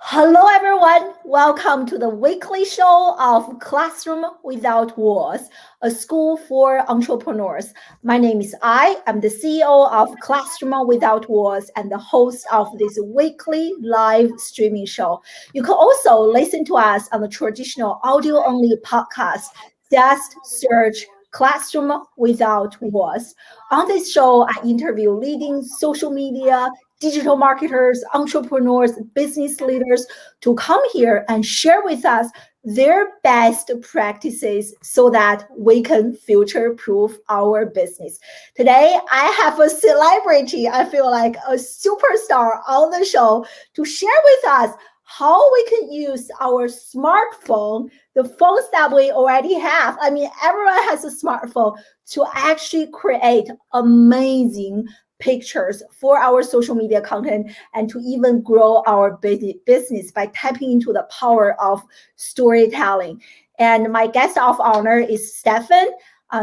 Hello, everyone. Welcome to the weekly show of Classroom Without Walls, a school for entrepreneurs. My name is I'm the CEO of Classroom Without Walls and the host of this weekly live streaming show. You can also listen to us on the traditional audio-only podcast. Just search Classroom Without Walls. On this show, I interview leading social media, digital marketers, entrepreneurs, business leaders to come here and share with us their best practices so that we can future-proof our business. Today, I have a celebrity, I feel like a superstar on the show to share with us how we can use our smartphone, the phones that we already have. I mean, everyone has a smartphone to actually create amazing pictures for our social media content and to even grow our business by tapping into the power of storytelling. And my guest of honor is Steffen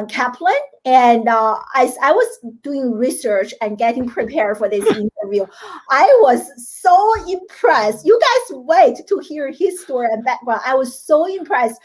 Kaplan. And as I was doing research and getting prepared for this interview, I was so impressed. You guys wait to hear his story and background. I was so impressed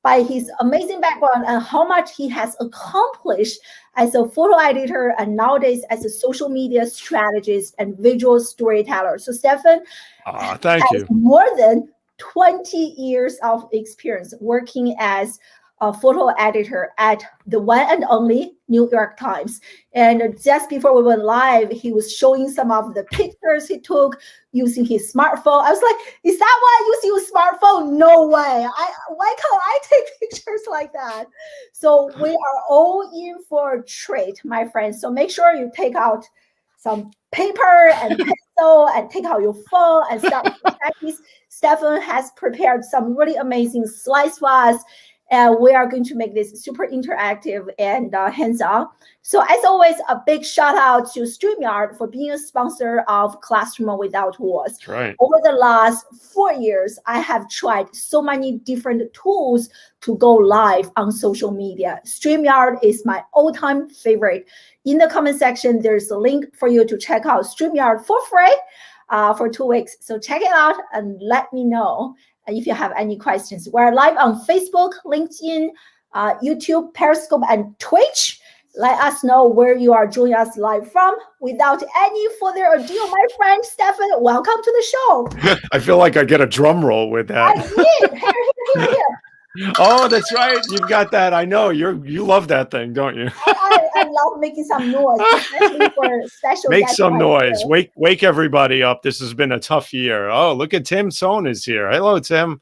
by his amazing background and how much he has accomplished as a photo editor and nowadays as a social media strategist and visual storyteller. So Steffen has more than 20 years of experience working as a photo editor at the one and only New York Times. And just before we went live, he was showing some of the pictures he took using his smartphone. I was like, is that why you use smartphone? No way. Why can't I take pictures like that? So we are all in for a treat, my friends. So make sure you take out some paper and pencil and take out your phone and start to practice. Steffen has prepared some really amazing slides for us. And we are going to make this super interactive and hands-on. So as always, a big shout out to StreamYard for being a sponsor of Classroom Without Walls. That's right. Over the last 4 years, I have tried so many different tools to go live on social media. StreamYard is my all-time favorite. In the comment section, there's a link for you to check out StreamYard for free for 2 weeks. So check it out and let me know if you have any questions. We're live on Facebook, LinkedIn, YouTube, Periscope, and Twitch. Let us know where you are joining us live from. Without any further ado, my friend Steffen, welcome to the show. I feel like I get a drum roll with that. I did. Here. Oh, that's right. You've got that. I know. You love that thing, don't you? I love making some noise, especially for special Make guests some like noise. you. Wake everybody up. This has been a tough year. Oh, look at Tim Sohn is here. Hello, Tim.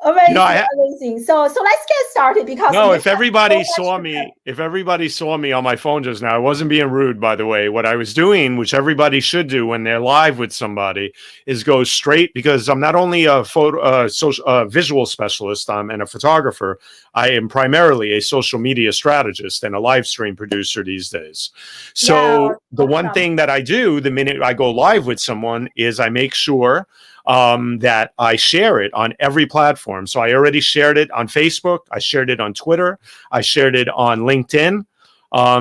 Amazing. So let's get started because if everybody saw me on my phone just now, I wasn't being rude, by the way. What I was doing, which everybody should do when they're live with somebody, is go straight, because I'm not only a visual specialist, and a photographer. I am primarily a social media strategist and a live stream producer these days. So the one thing that I do the minute I go live with someone is I make sure that I share it on every platform. So I already shared it on Facebook. I shared it on Twitter. I shared it on LinkedIn.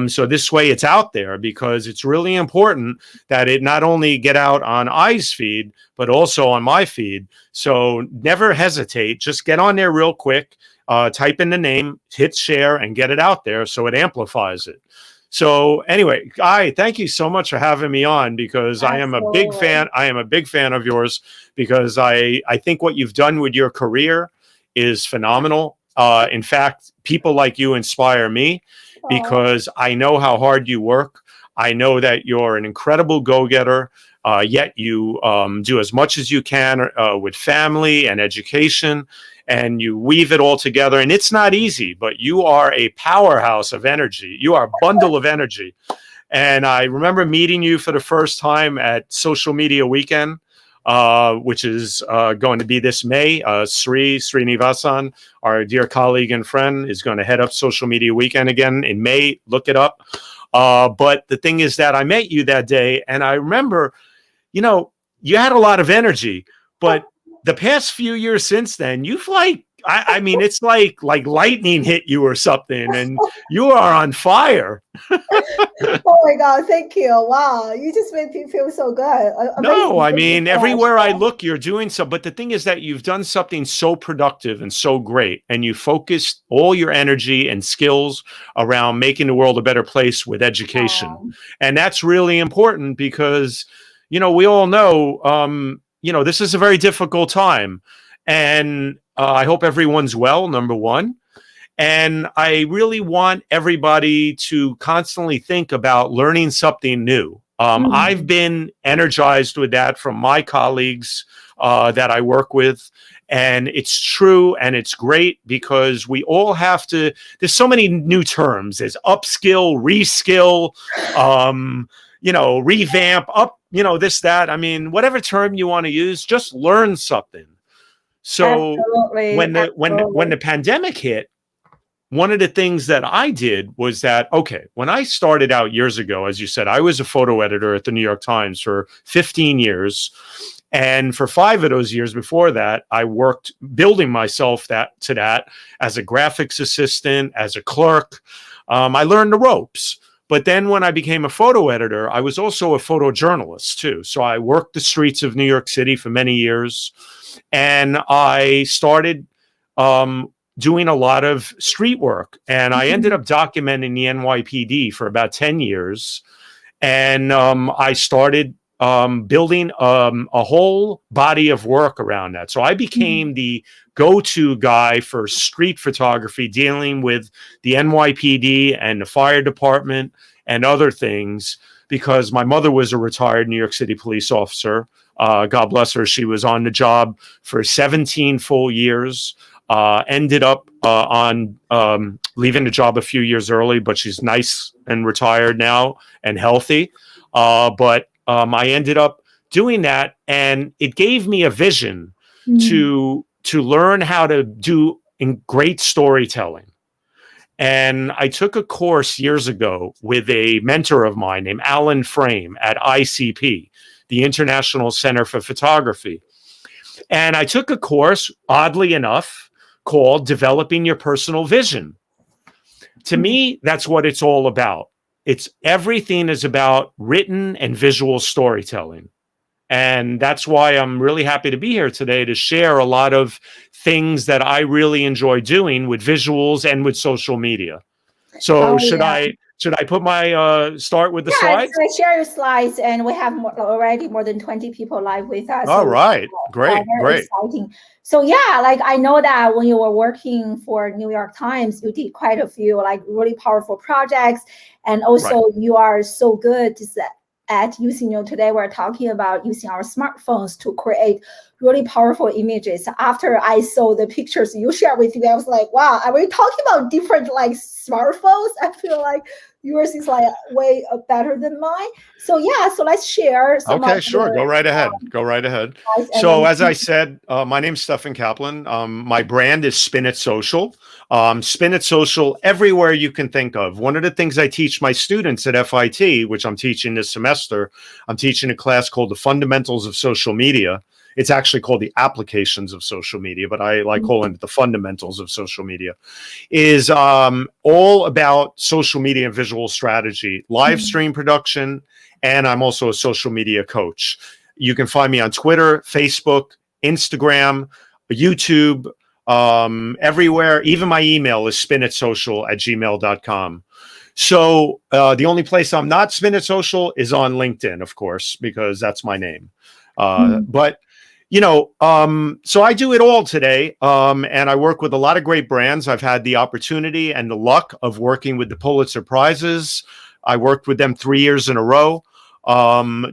So this way it's out there, because it's really important that it not only get out on I's feed, but also on my feed. So never hesitate. Just get on there real quick, type in the name, hit share, and get it out there so it amplifies it. So anyway, Guy, thank you so much for having me on, because I am a big fan. I am a big fan of yours, because I think what you've done with your career is phenomenal. In fact, people like you inspire me, because I know how hard you work. I know that you're an incredible go-getter, yet you do as much as you can with family and education, and you weave it all together. And it's not easy, but you are a powerhouse of energy. You are a bundle of energy. And I remember meeting you for the first time at Social Media Weekend, which is going to be this May. Srinivasan, our dear colleague and friend, is going to head up Social Media Weekend again in May. Look it up. But the thing is that I met you that day, and I remember, you had a lot of energy, but the past few years since then, you've I mean, it's like lightning hit you or something, and you are on fire. Oh my God, thank you. Wow, you just made me feel so good. No, Amazing. I Thank you mean, so much. everywhere I look, you're doing so. But the thing is that you've done something so productive and so great, and you focused all your energy and skills around making the world a better place with education. And that's really important because, we all know, this is a very difficult time. And I hope everyone's well, number one. And I really want everybody to constantly think about learning something new. I've been energized with that from my colleagues that I work with. And it's true and it's great because we all have to, there's so many new terms. There's upskill, reskill, revamp, this, that. I mean, whatever term you want to use, just learn something. So when the pandemic hit, one of the things that I did was that, when I started out years ago, as you said, I was a photo editor at the New York Times for 15 years. And for 5 of those years before that, I worked building myself to that as a graphics assistant, as a clerk. I learned the ropes. But then when I became a photo editor, I was also a photojournalist too. So I worked the streets of New York City for many years. And I started doing a lot of street work. And I ended up documenting the NYPD for about 10 years. And I started building a whole body of work around that. So I became the go-to guy for street photography, dealing with the NYPD and the fire department and other things, because my mother was a retired New York City police officer. God bless her. She was on the job for 17 full years. Ended up on leaving the job a few years early, but she's nice and retired now and healthy. But I ended up doing that, and it gave me a vision to learn how to do great storytelling. And I took a course years ago with a mentor of mine named Alan Frame at ICP, the International Center for Photography. And I took a course, oddly enough, called Developing Your Personal Vision. To me, that's what it's all about. Everything is about written and visual storytelling. And that's why I'm really happy to be here today to share a lot of things that I really enjoy doing with visuals and with social media. So should I put my start with the slides? Yeah, share your slides, and we have already more than 20 people live with us. All right, great. Exciting. So I know that when you were working for New York Times, you did quite a few really powerful projects, and also you are so good at using, today we're talking about using our smartphones to create really powerful images. After I saw the pictures you shared with me, I was like, wow, are we talking about different smartphones? I feel like yours is way better than mine. So let's share some. Okay, sure. Go right ahead. So as I said, my name's Steffen Kaplan. My brand is Spin It Social. Spin It Social everywhere you can think of. One of the things I teach my students at FIT, which I'm teaching this semester, I'm teaching a class called The Fundamentals of Social Media. It's actually called The Applications of Social Media, but I like calling it The Fundamentals of Social Media, is all about social media and visual strategy, live stream production, and I'm also a social media coach. You can find me on Twitter, Facebook, Instagram, YouTube, everywhere. Even my email is spinitsocial@gmail.com. So the only place I'm not Spin It Social is on LinkedIn, of course, because that's my name. But so I do it all today. And I work with a lot of great brands. I've had the opportunity and the luck of working with the Pulitzer Prizes. I worked with them 3 years in a row,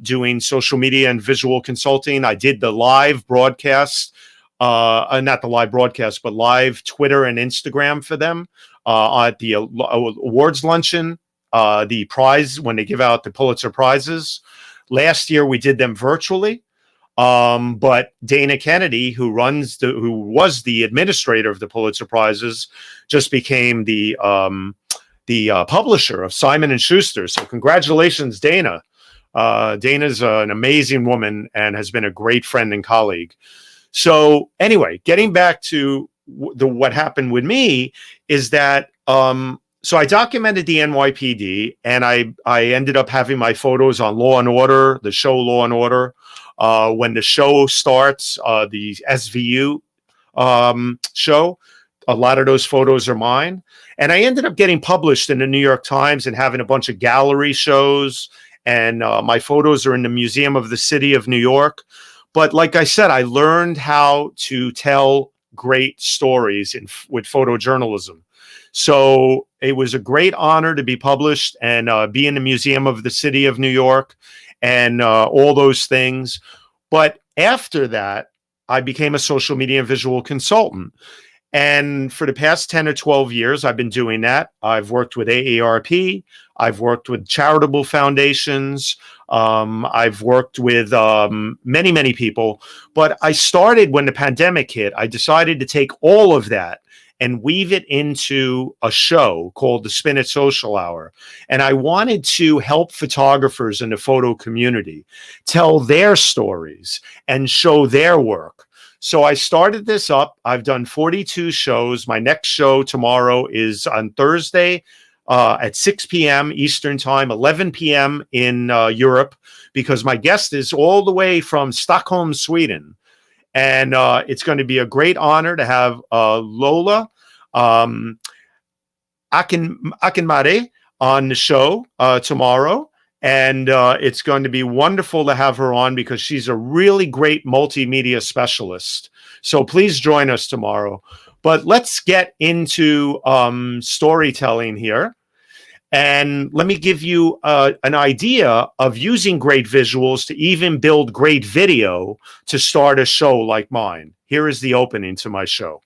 doing social media and visual consulting. I did the live broadcast, not the live broadcast, but live Twitter and Instagram for them at the awards luncheon, the prize when they give out the Pulitzer Prizes. Last year, we did them virtually. But Dana Kennedy, who was the administrator of the Pulitzer Prizes, just became the publisher of Simon & Schuster. So congratulations, Dana. Dana's an amazing woman and has been a great friend and colleague. So anyway, getting back to what happened with me is that so I documented the NYPD, and I ended up having my photos on Law and Order, the show Law and Order. When the show starts, the SVU show, a lot of those photos are mine. And I ended up getting published in the New York Times and having a bunch of gallery shows. And my photos are in the Museum of the City of New York. But like I said, I learned how to tell great stories with photojournalism. So it was a great honor to be published and be in the Museum of the City of New York and all those things. But after that, I became a social media and visual consultant. And for the past 10 or 12 years, I've been doing that. I've worked with AARP. I've worked with charitable foundations. I've worked with many, many people. But I started when the pandemic hit. I decided to take all of that and weave it into a show called the Spin It Social Hour. And I wanted to help photographers in the photo community tell their stories and show their work. So I started this up. I've done 42 shows. My next show tomorrow is on Thursday at 6 p.m. Eastern Time, 11 p.m. in Europe, because my guest is all the way from Stockholm, Sweden. And it's going to be a great honor to have Lola Akinmare on the show tomorrow. And it's going to be wonderful to have her on because she's a really great multimedia specialist. So please join us tomorrow. But let's get into storytelling here. And let me give you an idea of using great visuals to even build great video to start a show like mine. Here is the opening to my show.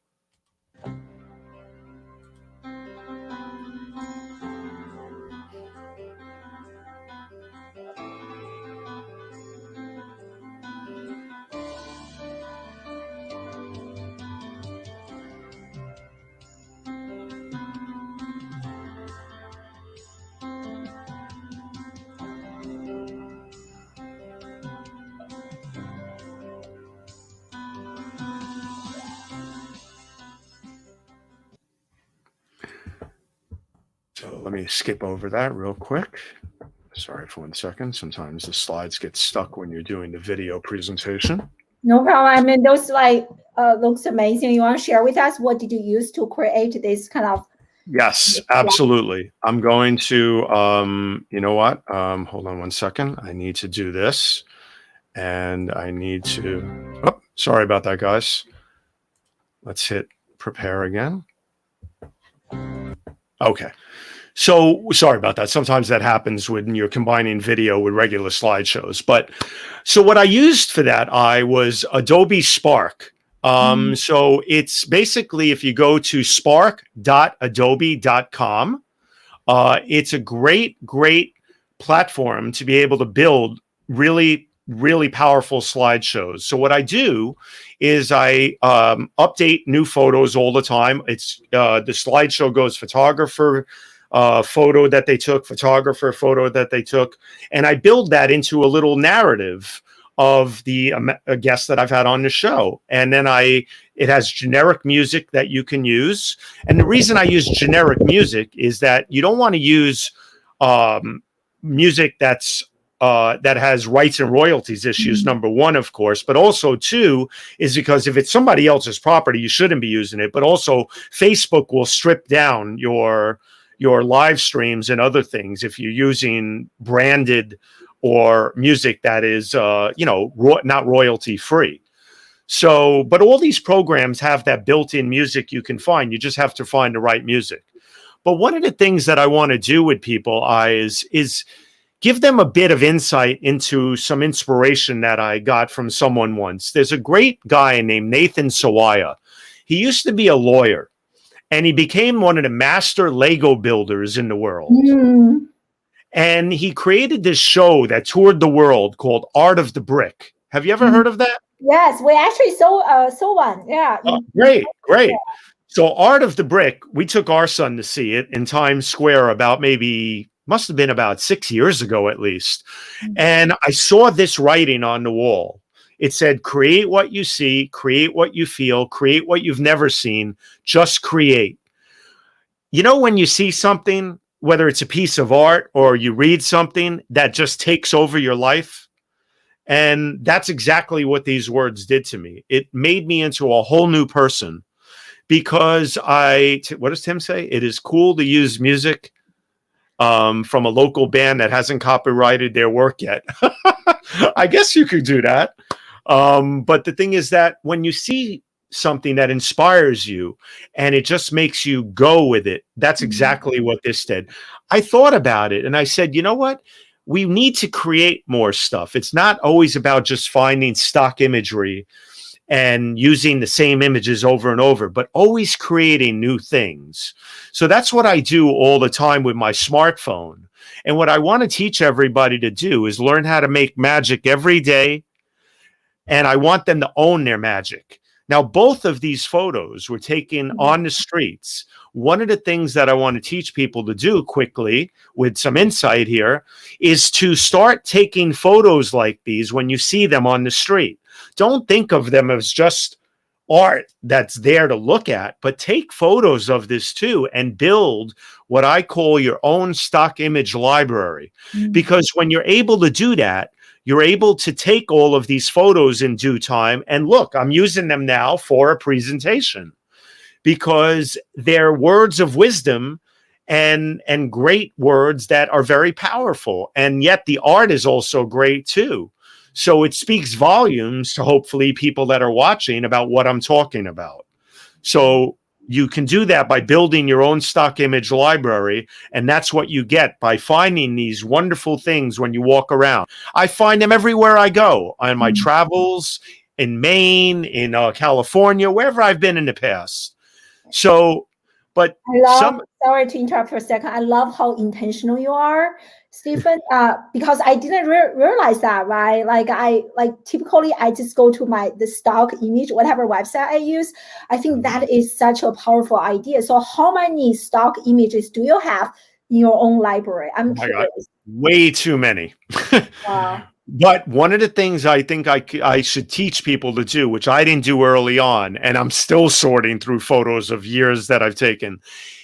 So let me skip over that real quick. Sorry for 1 second. Sometimes the slides get stuck when you're doing the video presentation. No problem. I mean, those like looks amazing. You want to share with us what did you use to create this kind of? Yes, absolutely. I'm going to, you know what? Hold on 1 second. I need to do this. And I need to, oh, sorry about that, guys. Let's hit prepare again. Okay. So sorry about that. Sometimes that happens when you're combining video with regular slideshows. But so what I used for that, I was Adobe Spark. So it's basically, if you go to spark.adobe.com, it's a great platform to be able to build really powerful slideshows. So what I do is I update new photos all the time. It's the slideshow goes photographer, photo that they took, photographer, photo that they took, and I build that into a little narrative of the guests that I've had on the show. And then it has generic music that you can use. And the reason I use generic music is that you don't want to use music that's that has rights and royalties issues, number one, of course, but also two is because if it's somebody else's property, you shouldn't be using it. But also Facebook will strip down your live streams and other things if you're using branded or music that is, not royalty free. So, but all these programs have that built-in music you can find. You just have to find the right music. But one of the things that I want to do with people is give them a bit of insight into some inspiration that I got from someone once. There's a great guy named Nathan Sawaya. He used to be a lawyer, and he became one of the master Lego builders in the world. And he created this show that toured the world called Art of the Brick. Have you ever heard of that? Yes, we actually saw one. Yeah. Oh, great. Yeah. So Art of the Brick, we took our son to see it in Times Square must have been about 6 years ago at least. And I saw this writing on the wall. It said, create what you see, create what you feel, create what you've never seen, just create. You know, when you see something, whether it's a piece of art or you read something that just takes over your life, and that's exactly what these words did to me. It made me into a whole new person because what does Tim say? It is cool to use music from a local band that hasn't copyrighted their work yet. I guess you could do that. But the thing is that when you see something that inspires you and it just makes you go with it, that's exactly what this did. I thought about it and I said, you know what? We need to create more stuff. It's not always about just finding stock imagery and using the same images over and over, but always creating new things. So that's what I do all the time with my smartphone. And what I want to teach everybody to do is learn how to make magic every day. And I want them to own their magic. Now, both of these photos were taken on the streets. One of the things that I want to teach people to do quickly with some insight here is to start taking photos like these when you see them on the street. Don't think of them as just art that's there to look at, but take photos of this too and build what I call your own stock image library. Because when you're able to do that, you're able to take all of these photos in due time and look, I'm using them now for a presentation because they're words of wisdom and great words that are very powerful. And yet the art is also great too. So it speaks volumes to hopefully people that are watching about what I'm talking about. So you can do that by building your own stock image library. And that's what you get by finding these wonderful things when you walk around. I find them everywhere I go on my travels in Maine, in California, wherever I've been in the past. So, but sorry to interrupt for a second. I love how intentional you are, Stephen, because I didn't realize that, right? Typically I just go to the stock image, whatever website I use. I think that is such a powerful idea. So how many stock images do you have in your own library? I'm curious. God, way too many. Wow. But one of the things I think I should teach people to do, which I didn't do early on, and I'm still sorting through photos of years that I've taken,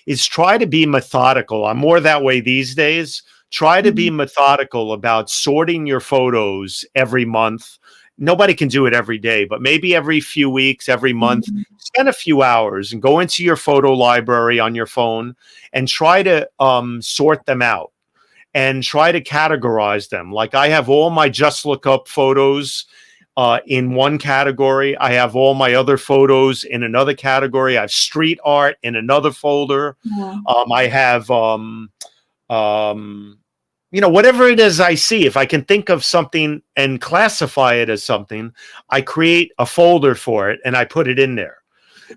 is try to be methodical. I'm more that way these days. Try to be methodical about sorting your photos every month. Nobody can do it every day, but maybe every few weeks, every month, spend a few hours and go into your photo library on your phone and try to sort them out. And try to categorize them. Like I have all my Just Look Up photos in one category. I have all my other photos in another category. I have street art in another folder. I have, whatever it is I see. If I can think of something and classify it as something, I create a folder for it and I put it in there.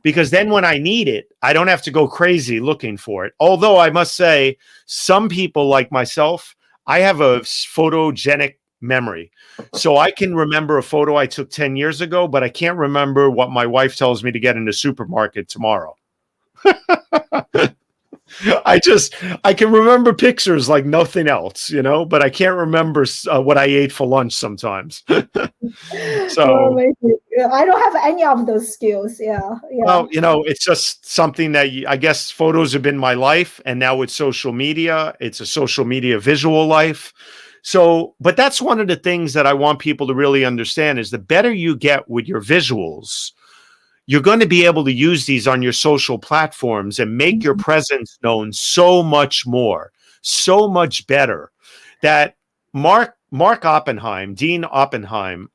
Because then when I need it, I don't have to go crazy looking for it. Although I must say, some people like myself, I have a photogenic memory. So I can remember a photo I took 10 years ago, but I can't remember what my wife tells me to get in the supermarket tomorrow. I can remember pictures like nothing else, but I can't remember what I ate for lunch sometimes. So I don't have any of those skills. Yeah. Well, it's just something that I guess photos have been my life. And now with social media, it's a social media visual life. So, but that's one of the things that I want people to really understand is the better you get with your visuals, you're going to be able to use these on your social platforms and make your presence known so much more, so much better that Mark Oppenheim, Dean Oppenheim,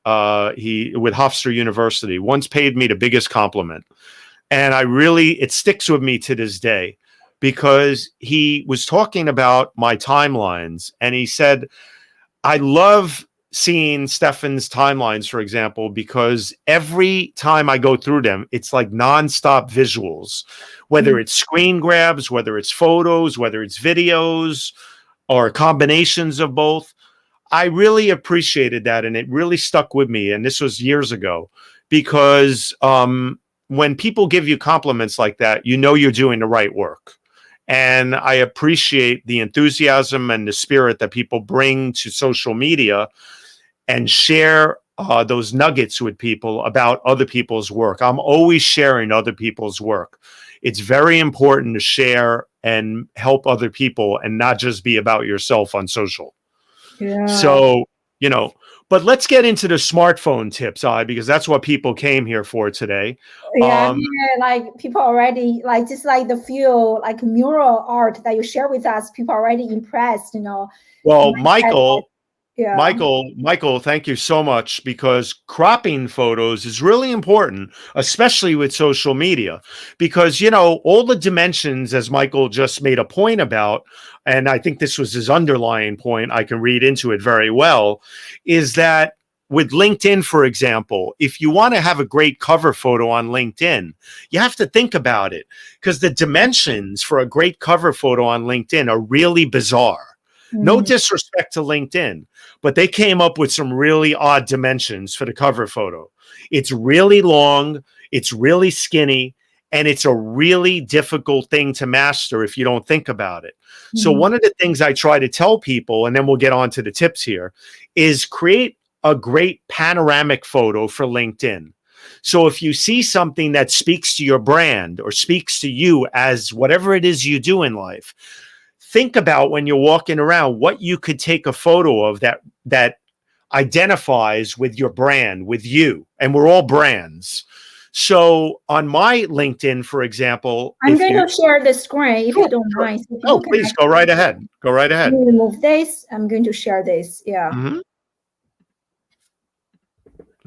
he with Hofstra University, once paid me the biggest compliment. And it sticks with me to this day because he was talking about my timelines. And he said, I love seeing Steffen's timelines, for example, because every time I go through them, it's like nonstop visuals, whether it's screen grabs, whether it's photos, whether it's videos or combinations of both. I really appreciated that, and it really stuck with me. And this was years ago, because when people give you compliments like that, you're doing the right work. And I appreciate the enthusiasm and the spirit that people bring to social media and share those nuggets with people about other people's work. I'm always sharing other people's work. It's very important to share and help other people and not just be about yourself on social. Yeah. So, but let's get into the smartphone tips, because that's what people came here for today. Yeah, like people already like just like the few like mural art that you share with us, people already impressed, Well, Yeah. Michael, thank you so much, because cropping photos is really important, especially with social media, because, all the dimensions, as Michael just made a point about, and I think this was his underlying point, I can read into it very well, is that with LinkedIn, for example, if you want to have a great cover photo on LinkedIn, you have to think about it, because the dimensions for a great cover photo on LinkedIn are really bizarre. No disrespect to LinkedIn, but they came up with some really odd dimensions for the cover photo. It's really long, it's really skinny, and it's a really difficult thing to master if you don't think about it. So one of the things I try to tell people, and then we'll get on to the tips here, is create a great panoramic photo for LinkedIn. So if you see something that speaks to your brand or speaks to you as whatever it is you do in life, think about when you're walking around what you could take a photo of that identifies with your brand, with you, and we're all brands. So on my LinkedIn, for example, I'm going to share the screen if you don't mind. So please go right ahead. Go right ahead. Remove this. I'm going to share this. Yeah. And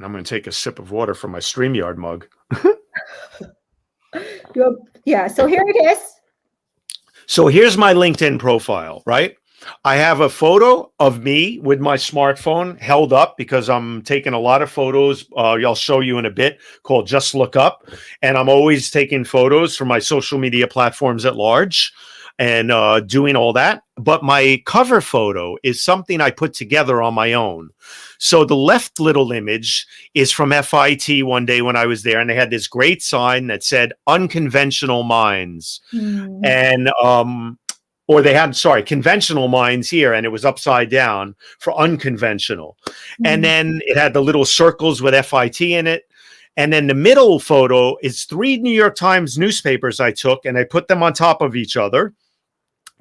I'm going to take a sip of water from my StreamYard mug. Yeah. So here it is. So here's my LinkedIn profile, right? I have a photo of me with my smartphone held up because I'm taking a lot of photos. I'll show you in a bit, called Just Look Up. And I'm always taking photos for my social media platforms at large and doing all that. But my cover photo is something I put together on my own. So the left little image is from FIT one day when I was there, and they had this great sign that said Unconventional Minds. And or they had, conventional minds here, and it was upside down for unconventional. And then it had the little circles with FIT in it. And then the middle photo is 3 New York Times newspapers I took, and I put them on top of each other.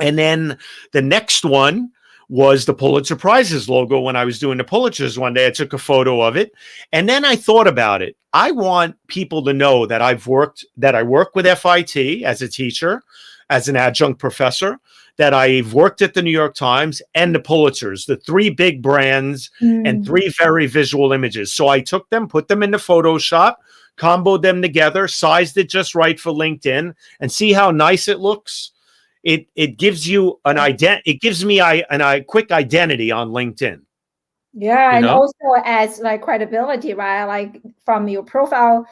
And then the next one was the Pulitzer Prizes logo. When I was doing the Pulitzers one day, I took a photo of it. And then I thought about it. I want people to know that I work with FIT as a teacher, as an adjunct professor, that I've worked at the New York Times and the Pulitzers, the 3 big brands and 3 very visual images. So I took them, put them into Photoshop, comboed them together, sized it just right for LinkedIn, and see how nice it looks. It gives you an it gives me a quick identity on LinkedIn. Yeah, and also as like credibility, right? Like from your profile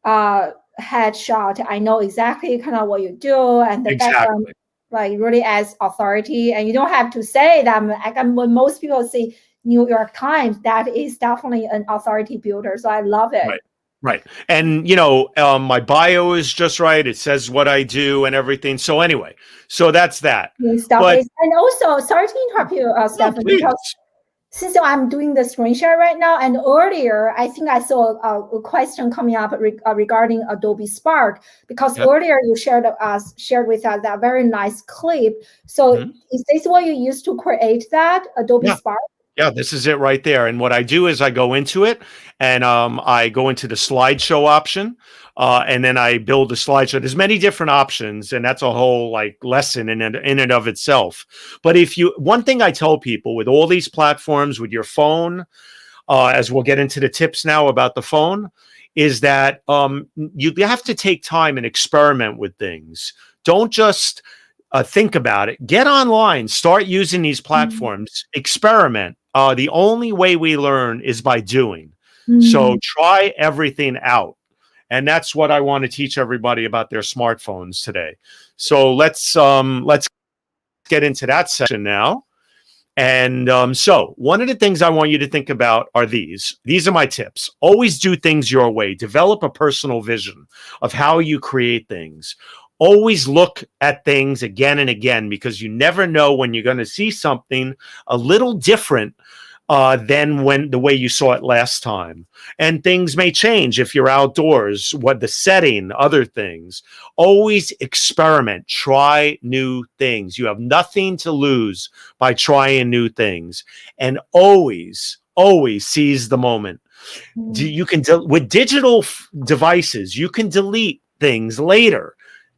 headshot, I know exactly kind of what you do, and the background like really adds authority. And you don't have to say that. When most people see New York Times, that is definitely an authority builder. So I love it. Right. And, my bio is just right. It says what I do and everything. So anyway, so that's that. And also, sorry to interrupt you, Steffen, because since I'm doing the screen share right now, and earlier, I think I saw a question coming up regarding Adobe Spark, because earlier you shared with us that very nice clip. So is this what you used to create that, Adobe Spark? Yeah, this is it right there. And what I do is I go into it and I go into the slideshow option and then I build a slideshow. There's many different options, and that's a whole lesson in and of itself. But one thing I tell people with all these platforms, with your phone, as we'll get into the tips now about the phone, is that you have to take time and experiment with things. Don't just think about it. Get online, start using these platforms, experiment. The only way we learn is by doing. So try everything out. And that's what I want to teach everybody about their smartphones today. So let's get into that section now. And so one of the things I want you to think about are these. These are my tips. Always do things your way. Develop a personal vision of how you create things. Always look at things again and again, because you never know when you're going to see something a little different than when the way you saw it last time. And things may change if you're outdoors, what the setting, other things. Always experiment, try new things. You have nothing to lose by trying new things. And always, always seize the moment. You can, with digital devices, you can delete things later.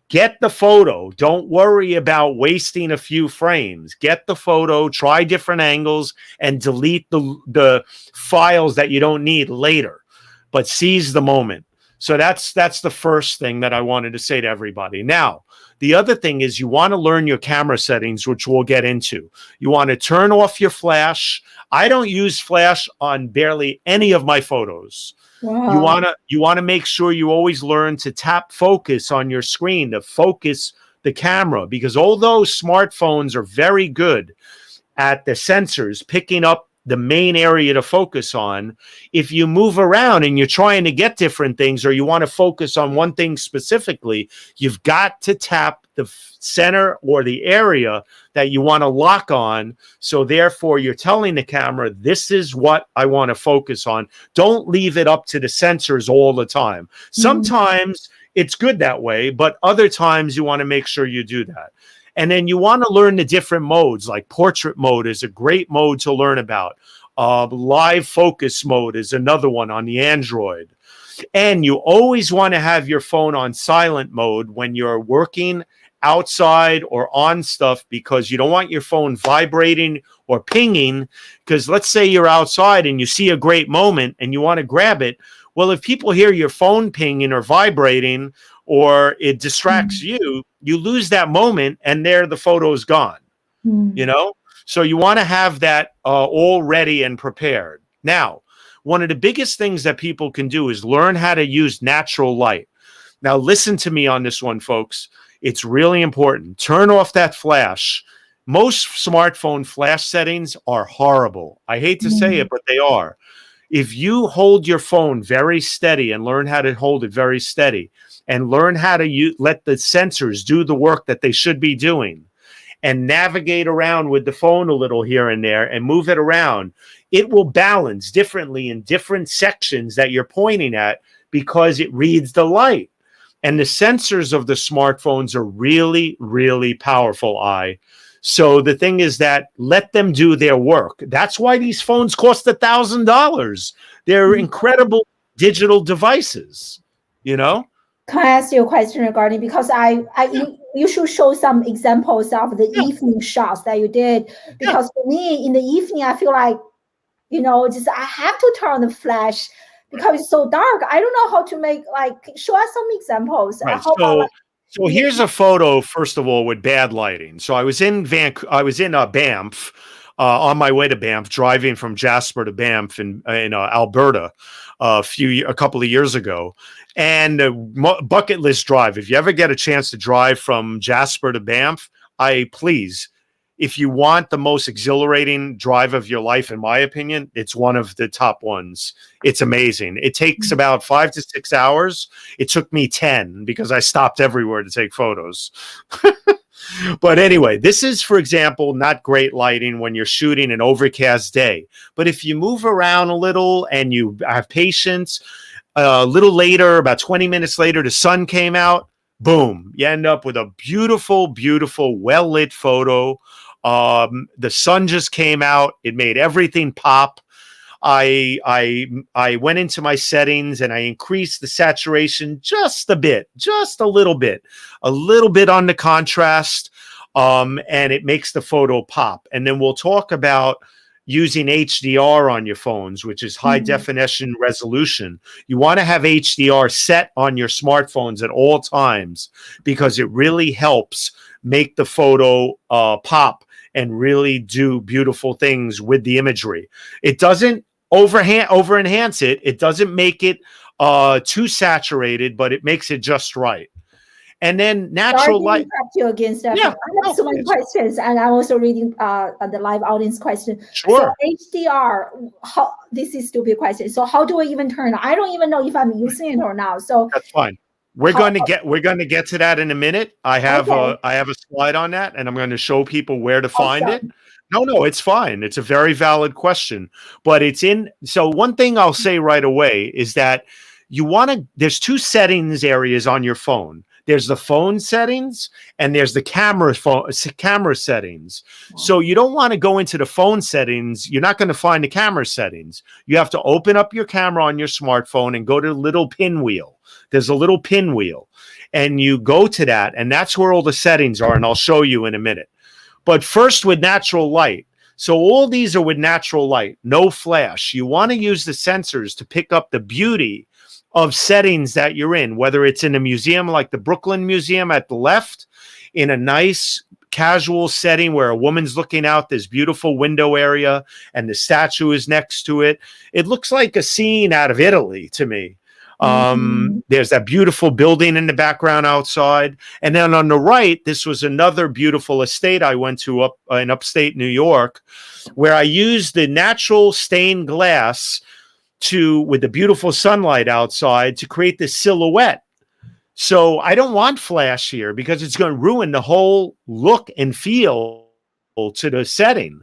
Get the photo. Don't worry about wasting a few frames. Get the photo, try different angles, and delete the files that you don't need later. But seize the moment. So that's the first thing that I wanted to say to everybody. Now, the other thing is you want to learn your camera settings, which we'll get into. You want to turn off your flash. I don't use flash on barely any of my photos. Wow. You want to make sure you always learn to tap focus on your screen to focus the camera, because although smartphones are very good at the sensors picking up the main area to focus on, if you move around and you're trying to get different things, or you want to focus on one thing specifically, you've got to tap the center or the area that you want to lock on. So therefore, you're telling the camera, this is what I want to focus on. Don't leave it up to the sensors all the time. Sometimes it's good that way, but other times you want to make sure you do that. And then you want to learn the different modes, like portrait mode is a great mode to learn about. Live focus mode is another one on the Android. And you always want to have your phone on silent mode when you're working outside or on stuff, because you don't want your phone vibrating or pinging. Because let's say you're outside and you see a great moment and you want to grab it. Well, if people hear your phone pinging or vibrating, or it distracts you, you lose that moment, and there the photo is gone. You know? So you want to have that all ready and prepared. Now, one of the biggest things that people can do is learn how to use natural light. Now, listen to me on this one, folks. It's really important. Turn off that flash. Most smartphone flash settings are horrible. I hate to say it, but they are. If you hold your phone very steady and learn how to hold it very steady, and learn how to let the sensors do the work that they should be doing, and navigate around with the phone a little here and there and move it around, it will balance differently in different sections that you're pointing at, because it reads the light. And the sensors of the smartphones are really, really powerful, So the thing is that let them do their work. That's why these phones cost $1,000. They're incredible digital devices, you know? Can I ask you a question regarding, because you should show some examples of the evening shots that you did, because for me in the evening I feel like, just I have to turn on the flash because it's so dark. I don't know how to make, show us some examples. Right. So here's a photo, first of all, with bad lighting. So I was in Banff, on my way to Banff, driving from Jasper to Banff in Alberta a couple of years ago. And bucket list drive. If you ever get a chance to drive from Jasper to Banff, please, if you want the most exhilarating drive of your life, in my opinion, it's one of the top ones. It's amazing. It takes about 5 to 6 hours. It took me 10 because I stopped everywhere to take photos. But anyway, this is, for example, not great lighting when you're shooting an overcast day. But if you move around a little and you have patience, a little later, about 20 minutes later, the sun came out, boom, you end up with a beautiful, beautiful, well-lit photo. The sun just came out. It made everything pop. I went into my settings and I increased the saturation just a bit, just a little bit on the contrast, and it makes the photo pop. And then we'll talk about using HDR on your phones, which is high definition resolution. You want to have HDR set on your smartphones at all times, because it really helps make the photo pop and really do beautiful things with the imagery. It doesn't over enhance it. It doesn't make it too saturated, but it makes it just right. And then natural light. You again, Steffen. Yeah, I have so many questions, and I'm also reading the live audience question. Sure. So HDR, this is a stupid question. So how do I even turn it? I don't even know if I'm using it or not. So that's fine. We're going to get to that in a minute. I have a slide on that, and I'm going to show people where to find it. No, it's fine. It's a very valid question, but it's in. So one thing I'll say right away is that there's two settings areas on your phone. There's the phone settings and there's the camera settings. So you don't want to go into the phone settings. You're not going to find the camera settings. You have to open up your camera on your smartphone and go to the little pinwheel. There's a little pinwheel and you go to that, and that's where all the settings are. And I'll show you in a minute. But first with natural light. So all these are with natural light, no flash. You want to use the sensors to pick up the beauty of settings that you're in, whether it's in a museum like the Brooklyn Museum at the left, in a nice casual setting where a woman's looking out this beautiful window area and the statue is next to it. It looks like a scene out of Italy to me. There's that beautiful building in the background outside. And then on the right, this was another beautiful estate I went to up in upstate New York, where I used the natural stained glass with the beautiful sunlight outside to create this silhouette. So I don't want flash here because it's going to ruin the whole look and feel to the setting.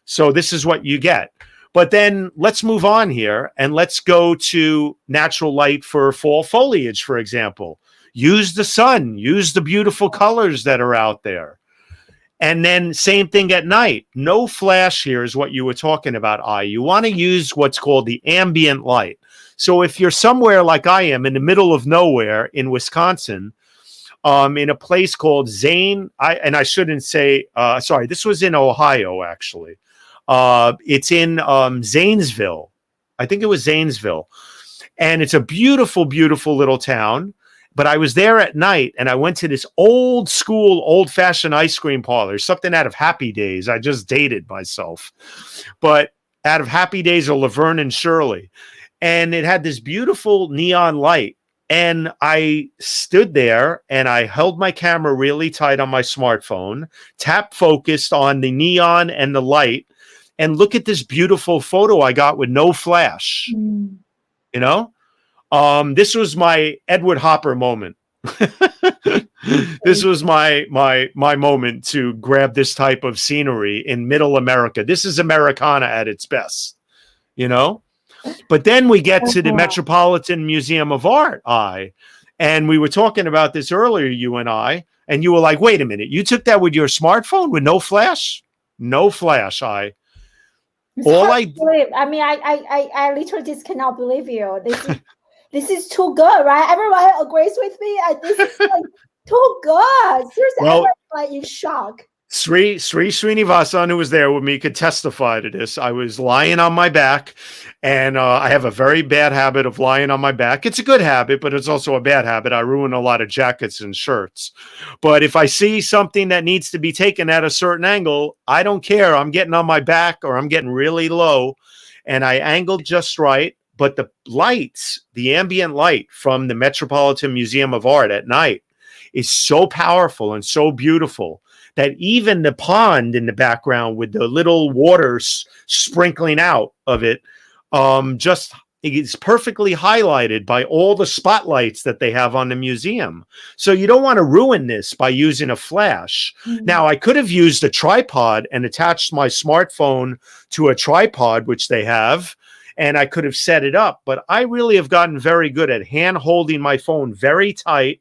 So this is what you get. But then let's move on here and let's go to natural light for fall foliage, for example. Use the sun, use the beautiful colors that are out there. And then same thing at night. No flash here is what you were talking about, You want to use what's called the ambient light. So if you're somewhere like I am in the middle of nowhere in Wisconsin, in a place called Zane, I shouldn't say, sorry, this was in Ohio, actually. It's in Zanesville. I think it was Zanesville. And it's a beautiful, beautiful little town. But I was there at night and I went to this old school, old fashioned ice cream parlor, something out of Happy Days. I just dated myself, but out of Happy Days or Laverne and Shirley. And it had this beautiful neon light. And I stood there and I held my camera really tight on my smartphone, tap focused on the neon and the light. And look at this beautiful photo I got with no flash, you know? This was my Edward Hopper moment. This was my moment to grab this type of scenery in middle America. This is Americana at its best, you know? But then we get to the Metropolitan Museum of Art, and we were talking about this earlier, you and you were like, wait a minute, you took that with your smartphone with no flash? No flash, I literally just cannot believe you. This is too good, right? Everyone agrees with me. This is like too good. Seriously, I'm like in shock. Sri Srinivasan, who was there with me, could testify to this. I was lying on my back, and I have a very bad habit of lying on my back. It's a good habit, but it's also a bad habit. I ruin a lot of jackets and shirts. But if I see something that needs to be taken at a certain angle, I don't care. I'm getting on my back or I'm getting really low, and I angled just right. But the lights, the ambient light from the Metropolitan Museum of Art at night is so powerful and so beautiful that even the pond in the background with the little water sprinkling out of it, it's perfectly highlighted by all the spotlights that they have on the museum. So you don't want to ruin this by using a flash. Now, I could have used a tripod and attached my smartphone to a tripod, which they have, and I could have set it up. But I really have gotten very good at hand holding my phone very tight,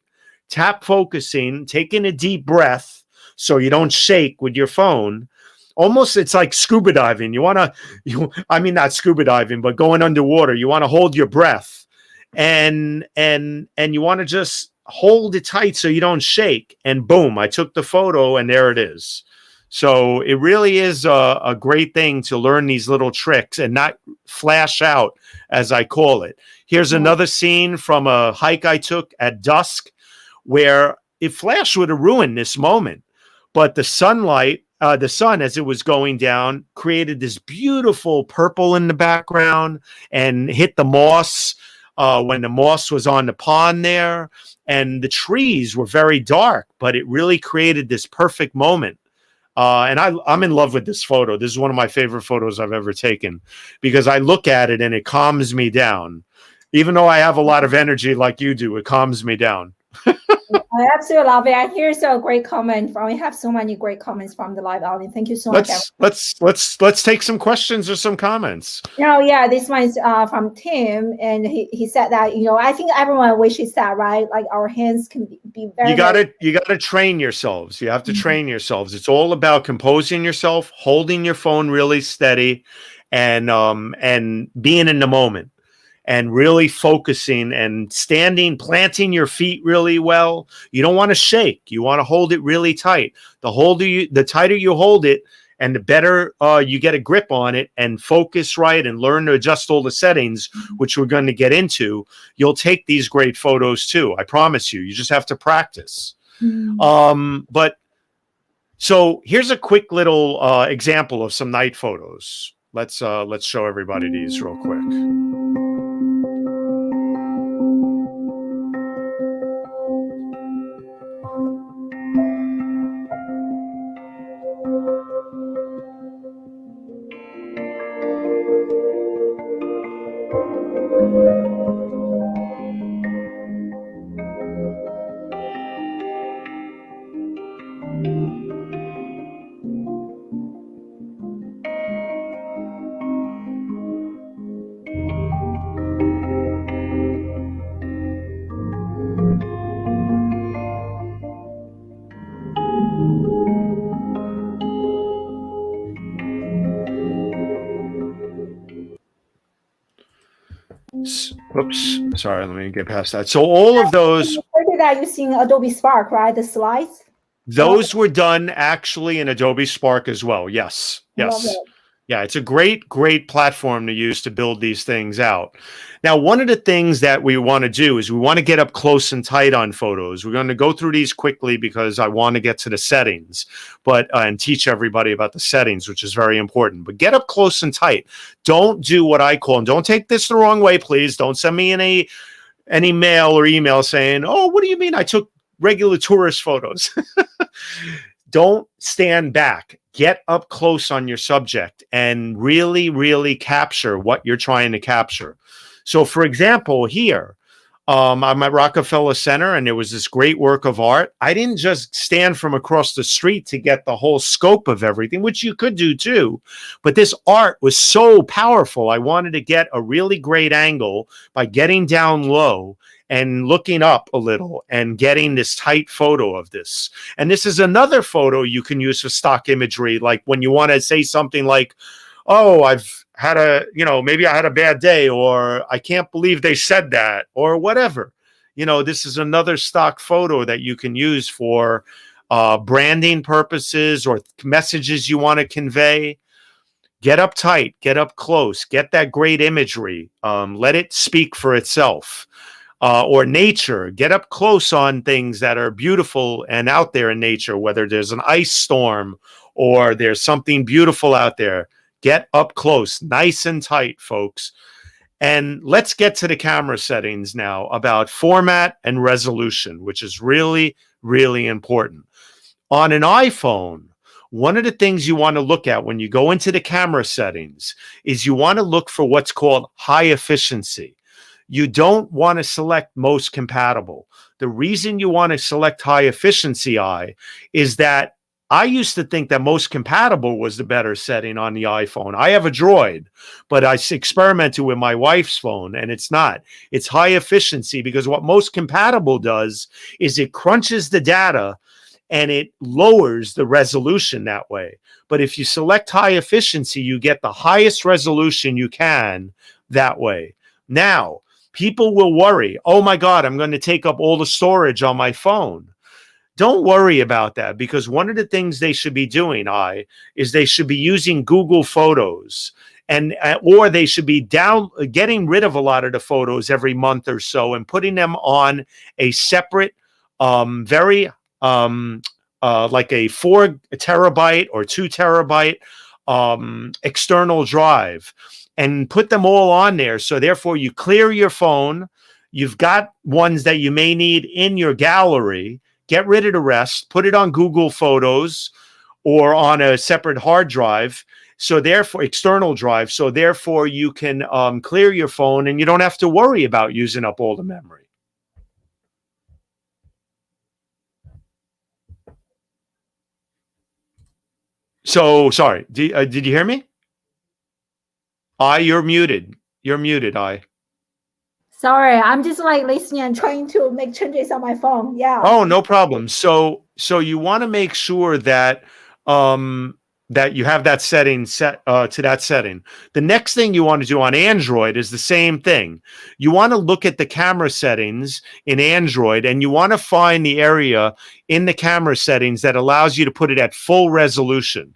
tap focusing, taking a deep breath, so you don't shake with your phone. Almost, it's like scuba diving. Not scuba diving, but going underwater. You want to hold your breath, and you want to just hold it tight so you don't shake. And boom, I took the photo, and there it is. So it really is a great thing to learn these little tricks and not flash out, as I call it. Here's another scene from a hike I took at dusk, where if flash would have ruined this moment. But the sunlight, the sun as it was going down, created this beautiful purple in the background and hit the moss when the moss was on the pond there. And the trees were very dark, but it really created this perfect moment. And I'm in love with this photo. This is one of my favorite photos I've ever taken because I look at it and it calms me down. Even though I have a lot of energy like you do, it calms me down. I absolutely love it. And here's a great comment from, we have so many great comments from the live audience. Thank you so much. Let's take some questions or some comments. Oh yeah, this one is from Tim, and he said that, you know, I think everyone wishes that, right? Like our hands can be very. You gotta train yourselves. You have to train yourselves. It's all about composing yourself, holding your phone really steady, and being in the moment, and really focusing and standing, planting your feet really well. You don't want to shake. You want to hold it really tight. The tighter you hold it, and the better you get a grip on it and focus right and learn to adjust all the settings, which we're going to get into, you'll take these great photos too. I promise you. You just have to practice. But so here's a quick little example of some night photos. Let's show everybody these real quick. Oops, sorry, let me get past that. So all of those, that using Adobe Spark, right? The slides. Those were done actually in Adobe Spark as well. Yes. Yeah, it's a great platform to use to build these things out. Now, one of the things that we want to do is we want to get up close and tight on photos. We're going to go through these quickly because I want to get to the settings, and teach everybody about the settings, which is very important. But get up close and tight. Don't do what I call, and don't take this the wrong way, please. Don't send me any mail or email saying, "Oh, what do you mean I took regular tourist photos?" Don't stand back. Get up close on your subject and really, really capture what you're trying to capture. So, for example, here, I'm at Rockefeller Center, and there was this great work of art. I didn't just stand from across the street to get the whole scope of everything, which you could do too. But this art was so powerful. I wanted to get a really great angle by getting down low and looking up a little and getting this tight photo of this. And this is another photo you can use for stock imagery. Like when you want to say something like, "Oh, maybe I had a bad day," or "I can't believe they said that," or whatever. This is another stock photo that you can use for branding purposes or messages you want to convey. Get up tight, get up close, get that great imagery. Let it speak for itself. Or nature, get up close on things that are beautiful and out there in nature, whether there's an ice storm or there's something beautiful out there. Get up close, nice and tight, folks. And let's get to the camera settings now about format and resolution, which is really, really important. On an iPhone, one of the things you want to look at when you go into the camera settings is you want to look for what's called high efficiency. You don't want to select most compatible. The reason you want to select high efficiency is that I used to think that most compatible was the better setting on the iPhone. I have a Droid, but I experimented with my wife's phone, and it's not. It's high efficiency because what most compatible does is it crunches the data and it lowers the resolution that way. But if you select high efficiency, you get the highest resolution you can that way. Now, people will worry, "Oh my God, I'm going to take up all the storage on my phone." Don't worry about that, because one of the things they should be doing, is they should be using Google Photos, or they should be getting rid of a lot of the photos every month or so and putting them on a separate, like a 4 terabyte or 2 terabyte external drive, and put them all on there. So therefore you clear your phone. You've got ones that you may need in your gallery. Get rid of the rest, put it on Google Photos or on a separate hard drive. So therefore, external drive. So therefore you can clear your phone and you don't have to worry about using up all the memory. So sorry. Did you hear me? You're muted. You're muted. Sorry, I'm just like listening and trying to make changes on my phone. Yeah. Oh, no problem. So you want to make sure that that you have that setting set to that setting. The next thing you want to do on Android is the same thing. You want to look at the camera settings in Android, and you want to find the area in the camera settings that allows you to put it at full resolution.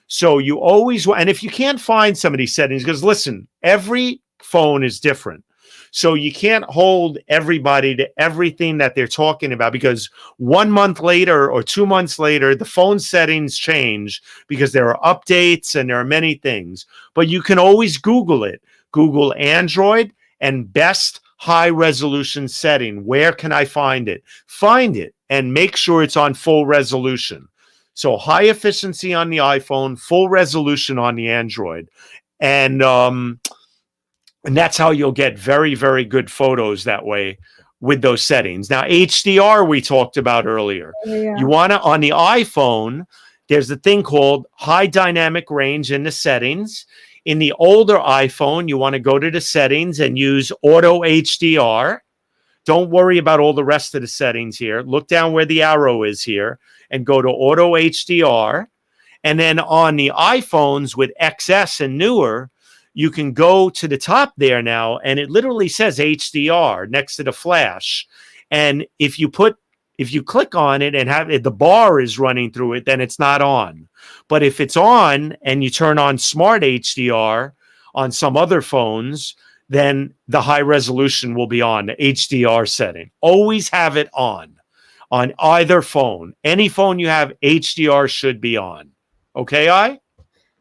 So you always, and if you can't find some of these settings, because listen, every phone is different. So you can't hold everybody to everything that they're talking about, because 1 month later or 2 months later, the phone settings change because there are updates and there are many things. But you can always Google it. Google Android and best high resolution setting. Where can I find it? Find it and make sure it's on full resolution. So high efficiency on the iPhone, full resolution on the Android. And that's how you'll get very, very good photos that way with those settings. Now, HDR we talked about earlier. Yeah. You want to, on the iPhone, there's a thing called high dynamic range in the settings. In the older iPhone, you want to go to the settings and use auto HDR. Don't worry about all the rest of the settings here. Look down where the arrow is here and go to auto HDR. And then on the iPhones with XS and newer, you can go to the top there now, and it literally says HDR next to the flash. And if you click on it and have it, the bar is running through it, then it's not on. But if it's on and you turn on Smart HDR on some other phones, then the high resolution will be on, the HDR setting. Always have it on either phone. Any phone you have, HDR should be on. Okay,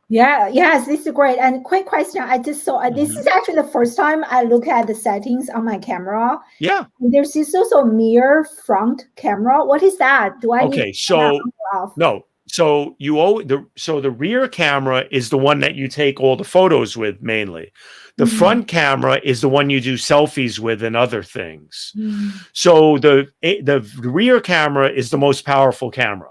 Yeah, yes, this is great. And quick question, I just saw this is actually the first time I look at the settings on my camera. Yeah. There's this also mirror front camera. What is that? Do I need Okay, to so turn that on or off? no. So the rear camera is the one that you take all the photos with mainly. The front camera is the one you do selfies with and other things. So the rear camera is the most powerful camera.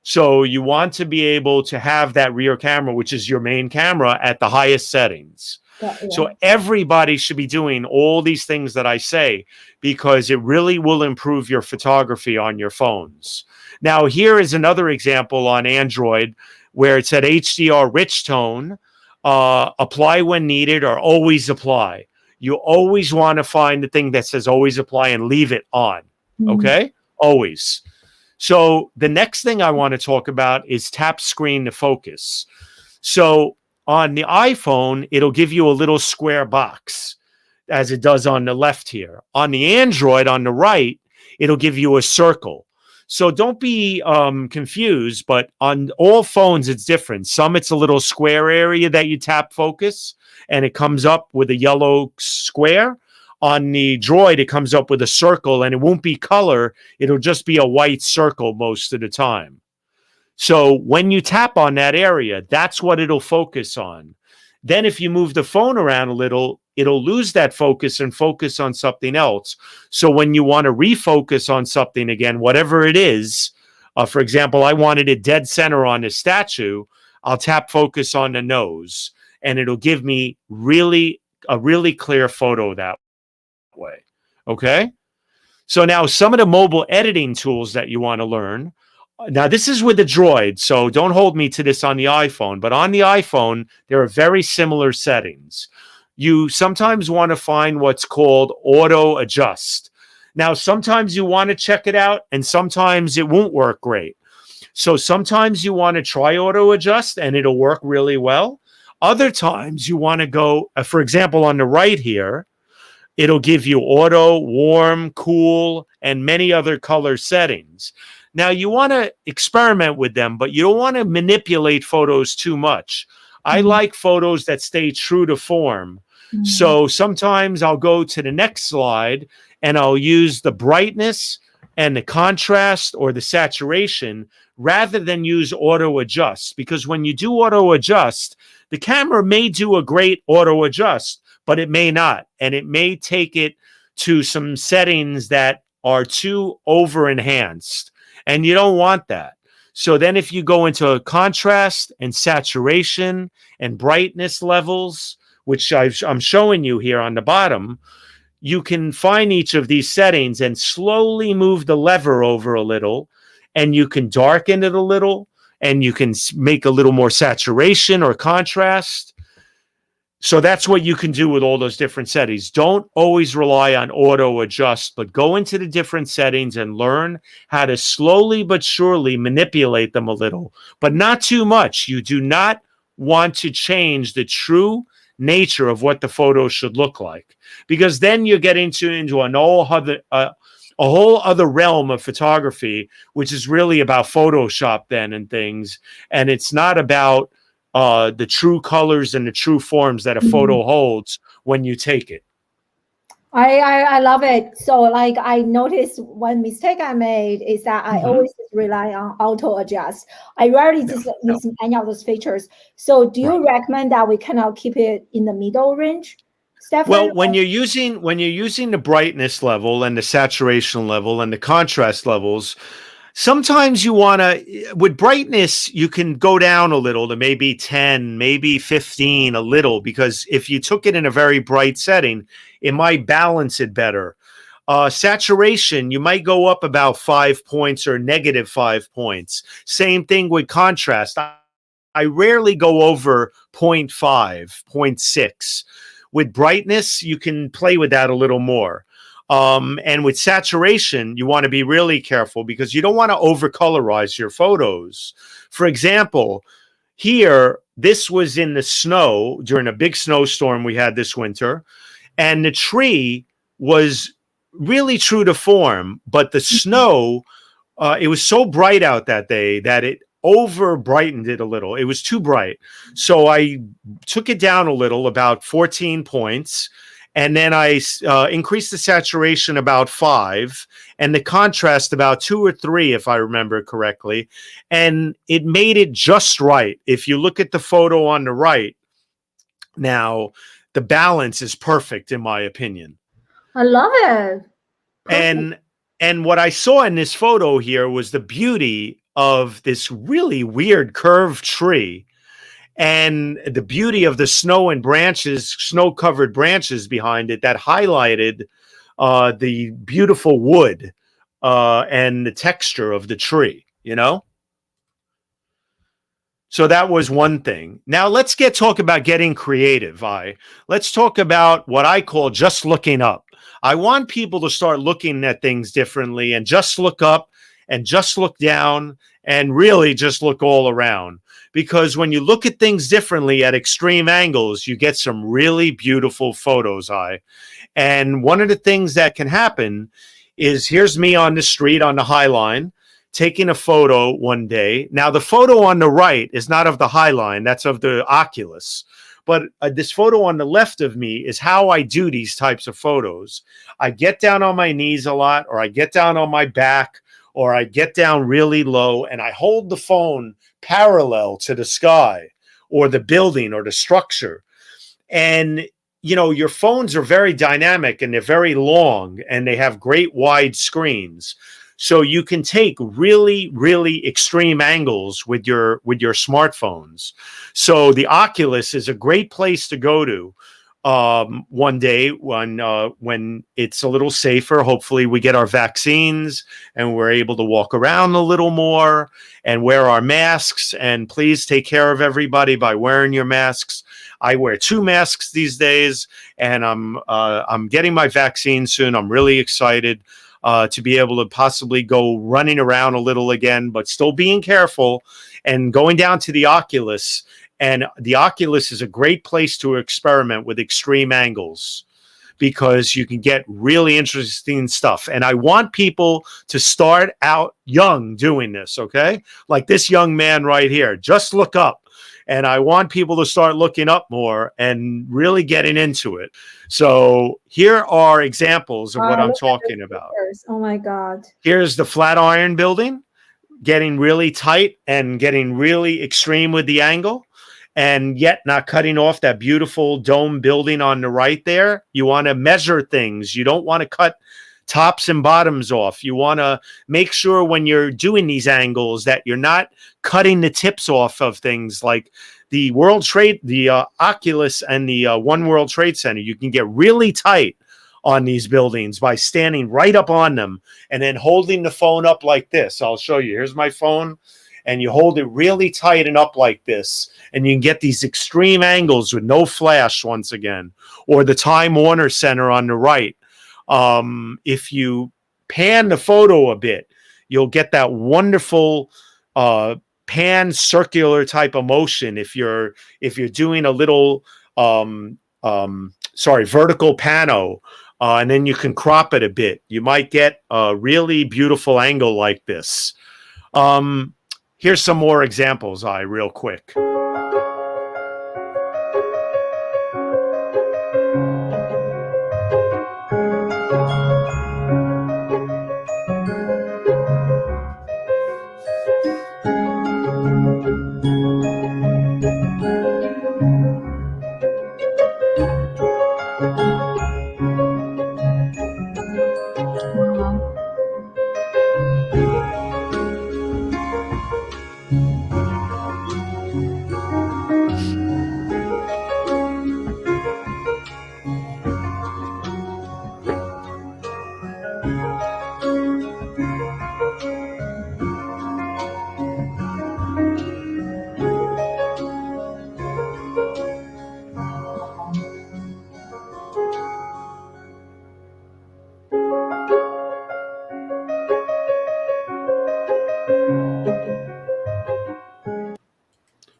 So you want to be able to have that rear camera, which is your main camera, at the highest settings. Yeah. So everybody should be doing all these things that I say, because it really will improve your photography on your phones. Now, here is another example on Android where it said HDR rich tone, apply when needed, or always apply. You always want to find the thing that says always apply and leave it on. Okay? Always. So the next thing I want to talk about is tap screen to focus. So on the iPhone, it'll give you a little square box, as it does on the left here. On the Android, on the right, it'll give you a circle. So don't be confused, but on all phones, it's different. Some, it's a little square area that you tap focus, and it comes up with a yellow square. On the Droid, it comes up with a circle, and it won't be color. It'll just be a white circle most of the time. So when you tap on that area, that's what it'll focus on. Then if you move the phone around a little, it'll lose that focus and focus on something else. So when you want to refocus on something again, whatever it is, for example, I wanted it dead center on the statue, I'll tap focus on the nose, and it'll give me a really clear photo that way. Okay? So now some of the mobile editing tools that you want to learn. Now, this is with the Droid, so don't hold me to this on the iPhone, but on the iPhone, there are very similar settings. You sometimes want to find what's called auto adjust. Now, sometimes you want to check it out, and sometimes it won't work great. So sometimes you want to try auto adjust, and it'll work really well. Other times you want to go, for example, on the right here, it'll give you auto, warm, cool, and many other color settings. Now, you want to experiment with them, but you don't want to manipulate photos too much. I like photos that stay true to form. So sometimes I'll go to the next slide and I'll use the brightness and the contrast or the saturation rather than use auto adjust. Because when you do auto adjust, the camera may do a great auto adjust, but it may not. And it may take it to some settings that are too over enhanced. And you don't want that. So then if you go into contrast and saturation and brightness levels, which I'm showing you here on the bottom, you can find each of these settings and slowly move the lever over a little, and you can darken it a little, and you can make a little more saturation or contrast. So that's what you can do with all those different settings. Don't always rely on auto adjust, but go into the different settings and learn how to slowly but surely manipulate them a little, but not too much. You do not want to change the true nature of what the photo should look like, because then you're getting into a whole other realm of photography, which is really about Photoshop then and things. And it's not about the true colors and the true forms that a photo holds when you take it. I love it. So like I noticed one mistake I made is that I always just rely on auto adjust. I rarely just use any of those features. So do you recommend that we kind of keep it in the middle range, Steffen? Well, when you're using the brightness level and the saturation level and the contrast levels, sometimes you want to, with brightness, you can go down a little to maybe 10, maybe 15, a little, because if you took it in a very bright setting, it might balance it better. Saturation, you might go up about 5 points or negative 5 points. Same thing with contrast. I rarely go over 0.5, 0.6. With brightness, you can play with that a little more. And with saturation, you want to be really careful because you don't want to overcolorize your photos. For example, here, this was in the snow during a big snowstorm we had this winter, and the tree was really true to form, but the snow, it was so bright out that day that it over brightened it a little. It was too bright. So I took it down a little, about 14 points. And then I increased the saturation about 5 and the contrast about 2 or 3, if I remember correctly. And it made it just right. If you look at the photo on the right, now the balance is perfect, in my opinion. I love it. Perfect. And what I saw in this photo here was the beauty of this really weird curved tree and the beauty of the snow and branches, snow-covered branches behind it that highlighted the beautiful wood and the texture of the tree, you know? So that was one thing. Now let's talk about getting creative. Let's talk about what I call just looking up. I want people to start looking at things differently and just look up and just look down and really just look all around. Because when you look at things differently at extreme angles, you get some really beautiful photos. And one of the things that can happen is here's me on the street on the High Line taking a photo one day. Now, the photo on the right is not of the High Line. That's of the Oculus. But this photo on the left of me is how I do these types of photos. I get down on my knees a lot, or I get down on my back, or I get down really low, and I hold the phone parallel to the sky or the building or the structure. And, you know, your phones are very dynamic and they're very long and they have great wide screens. So you can take really, really extreme angles with your smartphones. So the Oculus is a great place to go to one day when it's a little safer. Hopefully we get our vaccines and we're able to walk around a little more and wear our masks. And please take care of everybody by wearing your masks. I wear 2 masks these days, and I'm getting my vaccine soon. I'm really excited to be able to possibly go running around a little again, but still being careful and going down to the Oculus. And the Oculus is a great place to experiment with extreme angles because you can get really interesting stuff. And I want people to start out young doing this, okay? Like this young man right here. Just look up. And I want people to start looking up more and really getting into it. So here are examples of what I'm talking about. Oh, my God. Here's the Flatiron Building, getting really tight and getting really extreme with the angle, and yet not cutting off that beautiful dome building on the right there. You want to measure things. You don't want to cut tops and bottoms off. You want to make sure when you're doing these angles that you're not cutting the tips off of things like the Oculus and the One World Trade Center. You can get really tight on these buildings by standing right up on them and then holding the phone up like this. I'll show you. Here's my phone. And you hold it really tight and up like this, and you can get these extreme angles with no flash once again. Or the Time Warner Center on the right. If you pan the photo a bit, you'll get that wonderful pan circular type of motion. If you're doing a little vertical pano, and then you can crop it a bit, you might get a really beautiful angle like this. Here's some more examples, real quick.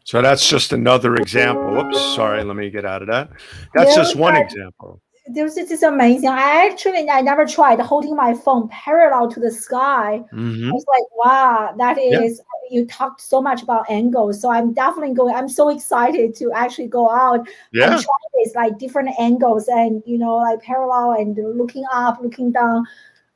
So that's just another example. Oops, sorry, let me get out of that. That's just one example. This is amazing. I never tried holding my phone parallel to the sky. Mm-hmm. I was like, wow, that is, you talked so much about angles. So I'm definitely I'm so excited to actually go out and try this, like different angles and, like parallel and looking up, looking down,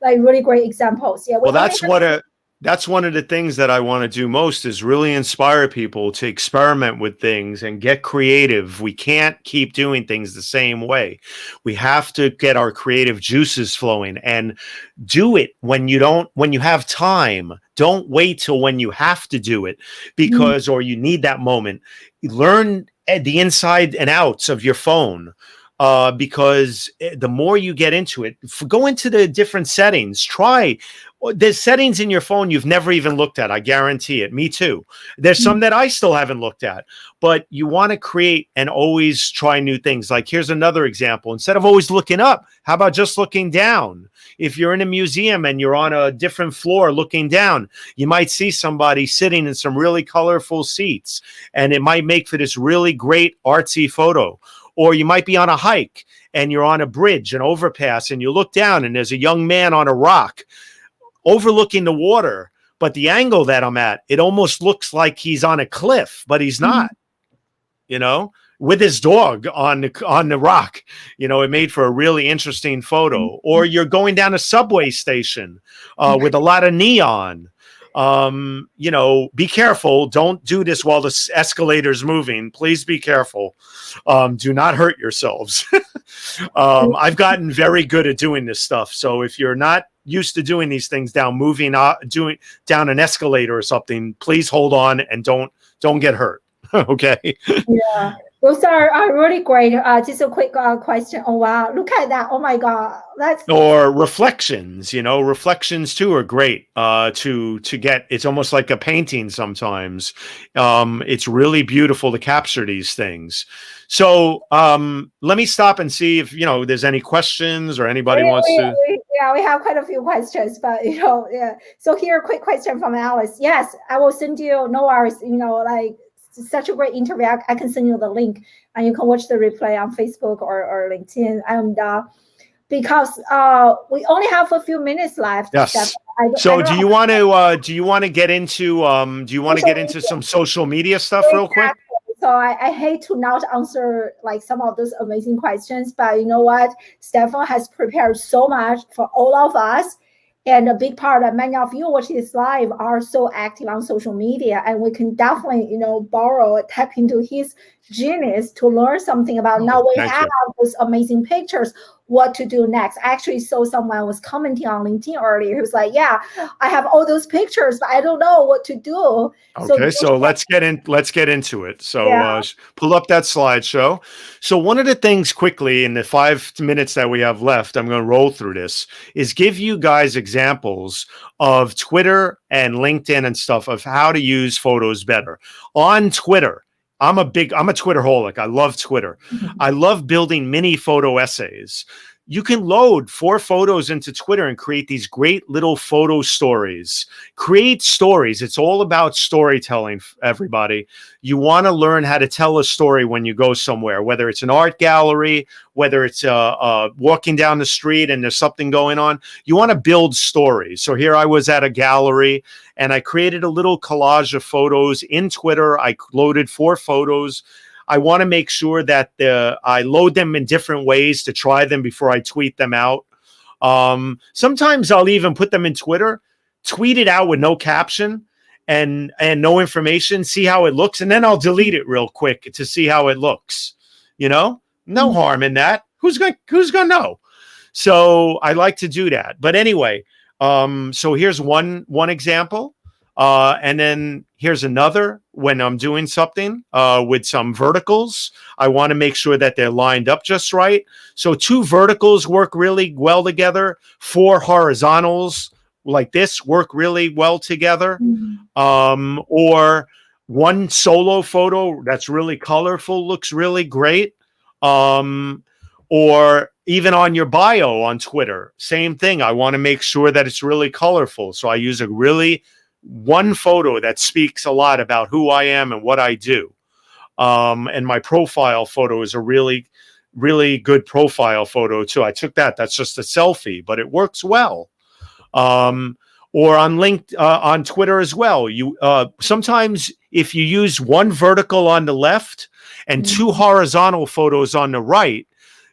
like really great examples. Yeah. Well, that's one of the things that I want to do most is really inspire people to experiment with things and get creative. We can't keep doing things the same way. We have to get our creative juices flowing and do it when you have time. Don't wait till when you have to do it because, or you need that moment. Learn the inside and outs of your phone. Because the more you get into it, go into the different settings, try. There's settings in your phone you've never even looked at. I guarantee it. Me too. There's some that I still haven't looked at, but you want to create and always try new things. Like here's another example. Instead of always looking up, how about just looking down? If you're in a museum and you're on a different floor looking down, you might see somebody sitting in some really colorful seats, and it might make for this really great artsy photo. Or you might be on a hike and you're on a bridge, an overpass, and you look down and there's a young man on a rock overlooking the water. But the angle that I'm at, it almost looks like he's on a cliff, but he's not, with his dog on the rock. It made for a really interesting photo. Or you're going down a subway station with a lot of neon. Be careful. Don't do this while the escalator's moving. Please be careful. Do not hurt yourselves. I've gotten very good at doing this stuff. So if you're not used to doing these things doing down an escalator or something, please hold on and don't get hurt. Okay. Yeah. Those are really great. Just a quick question. Oh, wow. Look at that. Oh, my God. Or reflections, reflections too are great to get. It's almost like a painting sometimes. It's really beautiful to capture these things. So let me stop and see if, there's any questions or anybody wants to. We have quite a few questions, but, So here, a quick question from Alice. Yes, I will send you, no worries, such a great interview. I can send you the link and you can watch the replay on Facebook or LinkedIn. And because we only have a few minutes left. Yes. So do you want to get into some social media stuff real quick? So I hate to not answer some of those amazing questions, but you know what? Steffen has prepared so much for all of us. And a big part of many of you watching this live are so active on social media, and we can definitely, tap into his genius to learn something about. Now we have those amazing pictures. What to do next? I actually saw someone was commenting on LinkedIn earlier. He was like, yeah, I have all those pictures, but I don't know what to do. Okay, so let's get into it. So pull up that slideshow. So one of the things quickly in the 5 minutes that we have left, I'm going to roll through this, is give you guys examples of Twitter and LinkedIn and stuff of how to use photos better. On Twitter, I'm a Twitterholic. I love Twitter. I love building mini photo essays. You can load 4 photos into Twitter and create these great little photo stories. Create stories. It's all about storytelling, everybody. You want to learn how to tell a story when you go somewhere, whether it's an art gallery, whether it's walking down the street and there's something going on. You want to build stories. So here I was at a gallery and I created a little collage of photos in Twitter. I loaded 4 photos. I want to make sure that I load them in different ways to try them before I tweet them out. Sometimes I'll even put them in Twitter, tweet it out with no caption and no information, see how it looks, and then I'll delete it real quick to see how it looks. You know, no harm in that. Who's gonna know? So I like to do that. But anyway, so here's one example. And then here's another when I'm doing something with some verticals. I want to make sure that they're lined up just right. So 2 verticals work really well together. 4 horizontals like this work really well together. Or 1 solo photo that's really colorful looks really great. Or even on your bio on Twitter, same thing. I want to make sure that it's really colorful. So I use one photo that speaks a lot about who I am and what I do. And my profile photo is a really, really good profile photo too. I took that. That's just a selfie, but it works well. Or on Twitter as well. You sometimes if you use 1 vertical on the left and 2 horizontal photos on the right,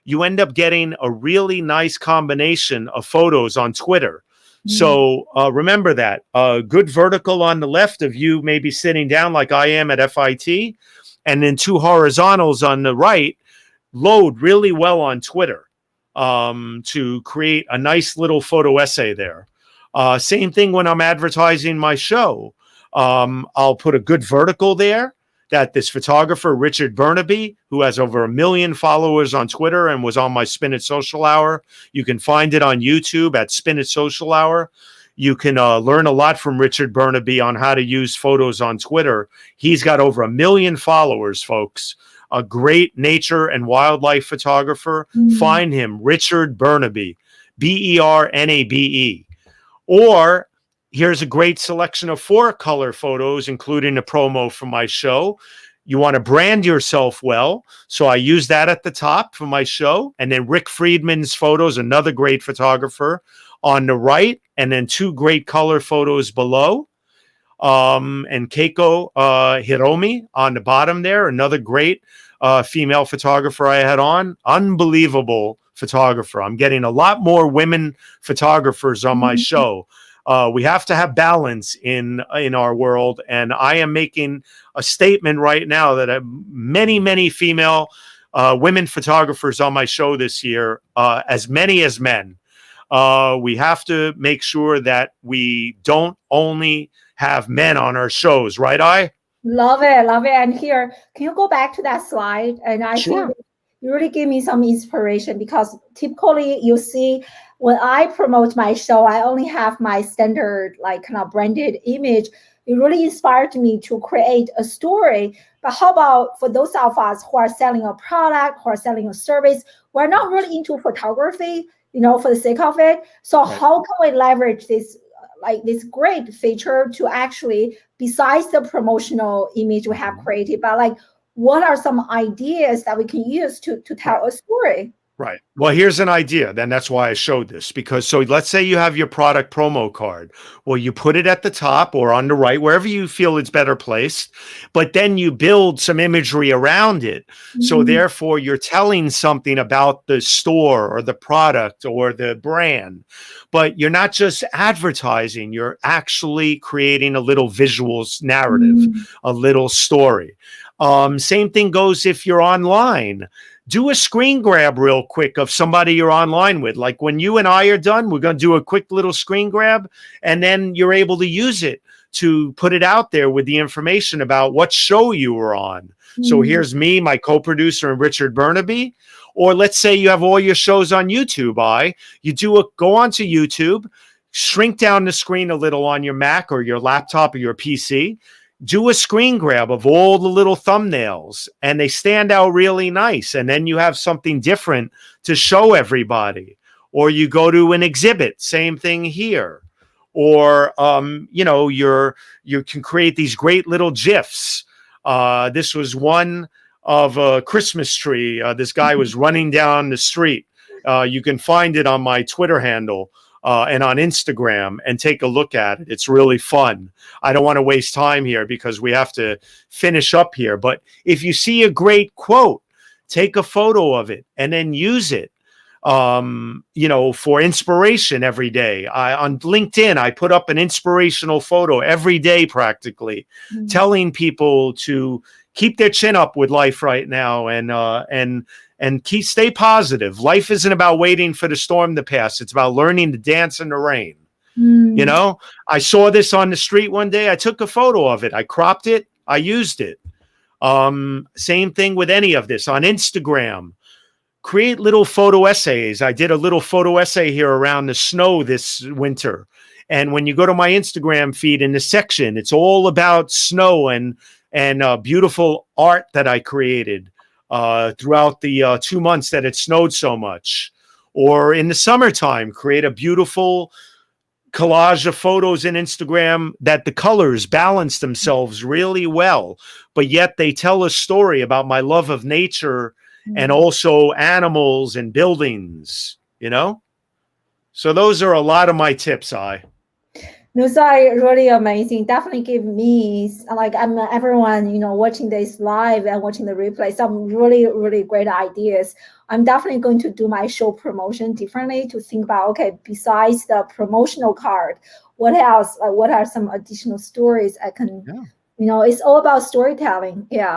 you end up getting a really nice combination of photos on Twitter. So remember that good vertical on the left of you maybe sitting down like I am at FIT, and then 2 horizontals on the right load really well on Twitter to create a nice little photo essay there. Same thing when I'm advertising my show. I'll put a good vertical there that this photographer, Richard Burnaby, who has over 1 million followers on Twitter and was on my Spin It Social Hour. You can find it on YouTube at Spin It Social Hour. You can learn a lot from Richard Burnaby on how to use photos on Twitter. He's got over 1 million followers, folks. A great nature and wildlife photographer. Find him, Richard Burnaby, Bernabe. Or here's a great selection of 4 color photos, including a promo for my show. You want to brand yourself well. So I use that at the top for my show. And then Rick Friedman's photos, another great photographer, on the right. And then 2 great color photos below. And Keiko Hiromi on the bottom there, another great female photographer I had on. Unbelievable photographer. I'm getting a lot more women photographers on my show. We have to have balance in our world, and I am making a statement right now that many female women photographers on my show this year, as many as men. We have to make sure that we don't only have men on our shows, right? I love it. And here, can you go back to that slide? And I think you really give me some inspiration, because typically you see when I promote my show, I only have my standard, like kind of branded image. It really inspired me to create a story. But how about for those of us who are selling a product, who are selling a service, we're not really into photography, for the sake of it. So how can we leverage this, this great feature to actually, besides the promotional image we have created, but what are some ideas that we can use to tell a story? Right. Well, here's an idea. Then that's why I showed this, because so let's say you have your product promo card. Well, you put it at the top or on the right, wherever you feel it's better placed, but then you build some imagery around it. So therefore you're telling something about the store or the product or the brand, but you're not just advertising, you're actually creating a little visual narrative, a little story. Same thing goes if you're online. Do a screen grab real quick of somebody you're online with. Like when you and I are done, we're going to do a quick little screen grab, and then you're able to use it to put it out there with the information about what show you were on. So here's me, my co-producer, and Richard Burnaby. Or let's say you have all your shows on YouTube. Go onto YouTube, shrink down the screen a little on your Mac or your laptop or your PC. Do a screen grab of all the little thumbnails, and they stand out really nice. And then you have something different to show everybody. Or you go to an exhibit, same thing here. Or, you can create these great little GIFs. This was one of a Christmas tree. This guy was running down the street. You can find it on my Twitter handle and on Instagram, and take a look at it. It's really fun. I don't want to waste time here because we have to finish up here. But if you see a great quote, take a photo of it and then use it. For inspiration every day. On LinkedIn, I put up an inspirational photo every day, practically, telling people to keep their chin up with life right now and stay positive. Life isn't about waiting for the storm to pass. It's about learning to dance in the rain. I saw this on the street one day. I took a photo of it. I cropped it. I used it. Same thing with any of this on Instagram. Create little photo essays. I did a little photo essay here around the snow this winter. And when you go to my Instagram feed in the section, it's all about snow and beautiful art that I created throughout the 2 months that it snowed so much. Or in the summertime, create a beautiful collage of photos in Instagram that the colors balance themselves really well, but yet they tell a story about my love of nature and also animals and buildings, So those are a lot of my tips, Those are really amazing. Definitely give me, everyone, watching this live and watching the replay, some really, really great ideas. I'm definitely going to do my show promotion differently to think about, okay, besides the promotional card, what else? What are some additional stories I can... it's all about storytelling. Yeah.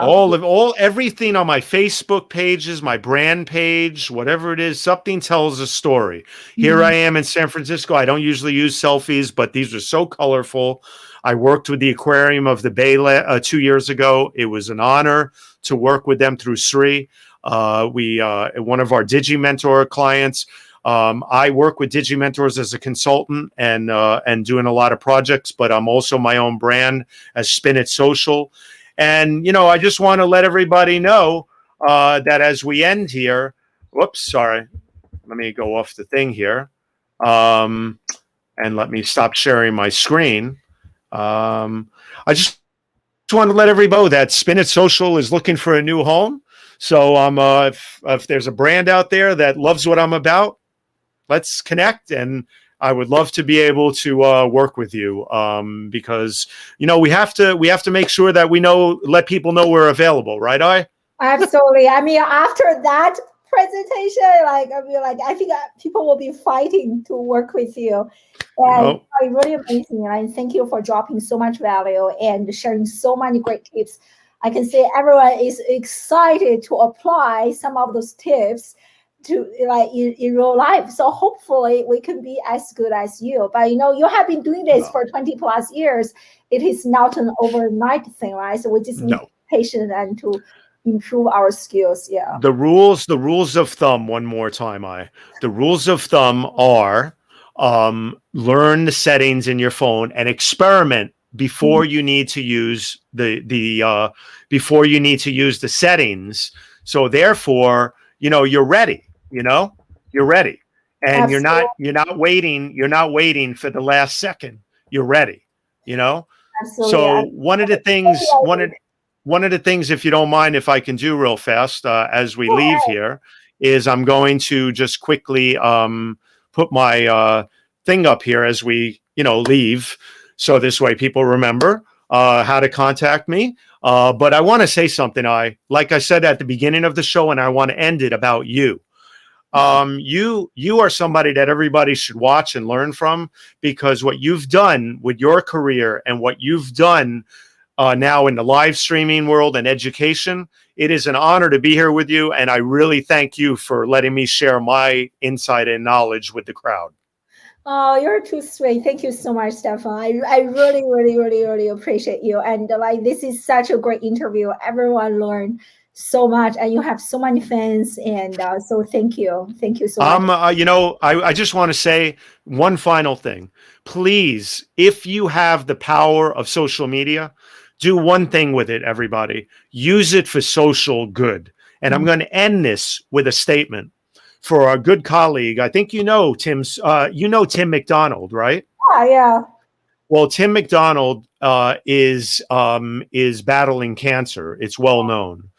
Everything on my Facebook pages, my brand page, whatever it is, something tells a story. Here I am in San Francisco. I don't usually use selfies, but these are so colorful. I worked with the Aquarium of the Bay 2 years ago. It was an honor to work with them through Sri. One of our DigiMentor clients. I work with DigiMentors as a consultant and doing a lot of projects, but I'm also my own brand as Spin It Social. And, I just want to let everybody know that as we end here, whoops, sorry, let me go off the thing here. And let me stop sharing my screen. I just want to let everybody know that Spin It Social is looking for a new home. So if there's a brand out there that loves what I'm about, let's connect, and I would love to be able to work with you because we have to make sure that let people know we're available, right? Absolutely. I mean, after that presentation, I think people will be fighting to work with you. And it's really amazing, and thank you for dropping so much value and sharing so many great tips. I can say everyone is excited to apply some of those tips to in real life. So hopefully we can be as good as you. But you have been doing this for 20 plus years. It is not an overnight thing, right? So we just need to be patient and to improve our skills. Yeah. The rules of thumb, one more time, the rules of thumb are learn the settings in your phone and experiment before you need to use the settings. So therefore, you're ready. You're ready, and Absolutely. you're not waiting for the last second. You're ready, Absolutely. So one of the things, if you don't mind, if I can do real fast, as we leave here, is I'm going to just quickly put my thing up here as we, leave. So this way people remember how to contact me. But I want to say something, like I said at the beginning of the show, and I want to end it about you. You are somebody that everybody should watch and learn from, because what you've done with your career and what you've done now in the live streaming world and education. It is an honor to be here with you, and I really thank you for letting me share my insight and knowledge with the crowd. Oh, you're too sweet. Thank you so much, Stefan. I really, really, really, really appreciate you. And like, this is such a great interview. Everyone learned so much, and you have so many fans. And so thank you. Thank you so much. I just want to say one final thing. Please, if you have the power of social media, do one thing with it, everybody. Use it for social good. And I'm going to end this with a statement for our good colleague. I think Tim McDonald, right? Yeah. Well, Tim McDonald is battling cancer. It's well known.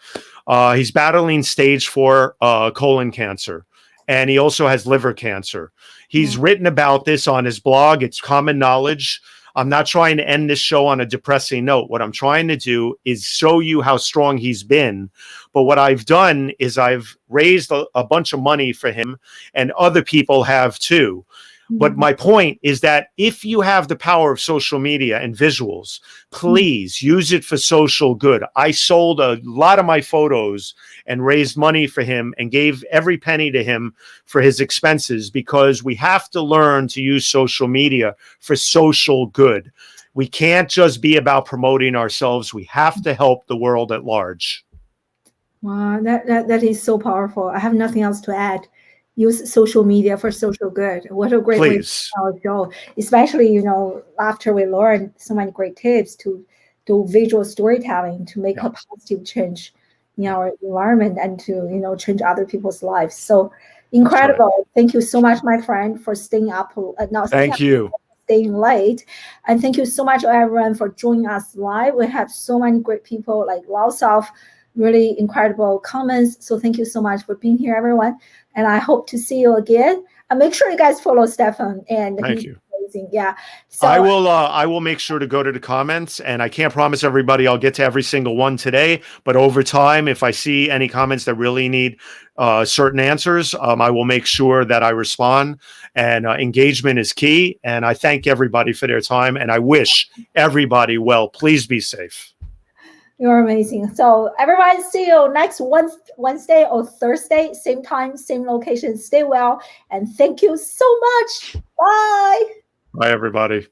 He's battling stage 4 colon cancer, and he also has liver cancer. He's written about this on his blog. It's common knowledge. I'm not trying to end this show on a depressing note. What I'm trying to do is show you how strong he's been. But what I've done is I've raised a bunch of money for him, and other people have too. But my point is that if you have the power of social media and visuals, please use it for social good. I sold a lot of my photos and raised money for him and gave every penny to him for his expenses, because we have to learn to use social media for social good. We can't just be about promoting ourselves. We have to help the world at large. Wow, that is so powerful. I have nothing else to add. Use social media for social good. What a great way to go. Especially, after we learned so many great tips to do visual storytelling to make a positive change in our environment and to, change other people's lives. So incredible. Right. Thank you so much, my friend, for staying up. Staying late. And thank you so much, everyone, for joining us live. We have so many great people, like lots of really incredible comments. So thank you so much for being here, everyone. And I hope to see you again. And make sure you guys follow Stefan. And thank you. Amazing. Yeah. So I will make sure to go to the comments, and I can't promise everybody I'll get to every single one today, but over time, if I see any comments that really need certain answers, I will make sure that I respond. And engagement is key. And I thank everybody for their time, and I wish everybody well. Please be safe. You're amazing. So everyone, see you next Wednesday or Thursday, same time, same location. Stay well, and thank you so much. Bye. Bye, everybody.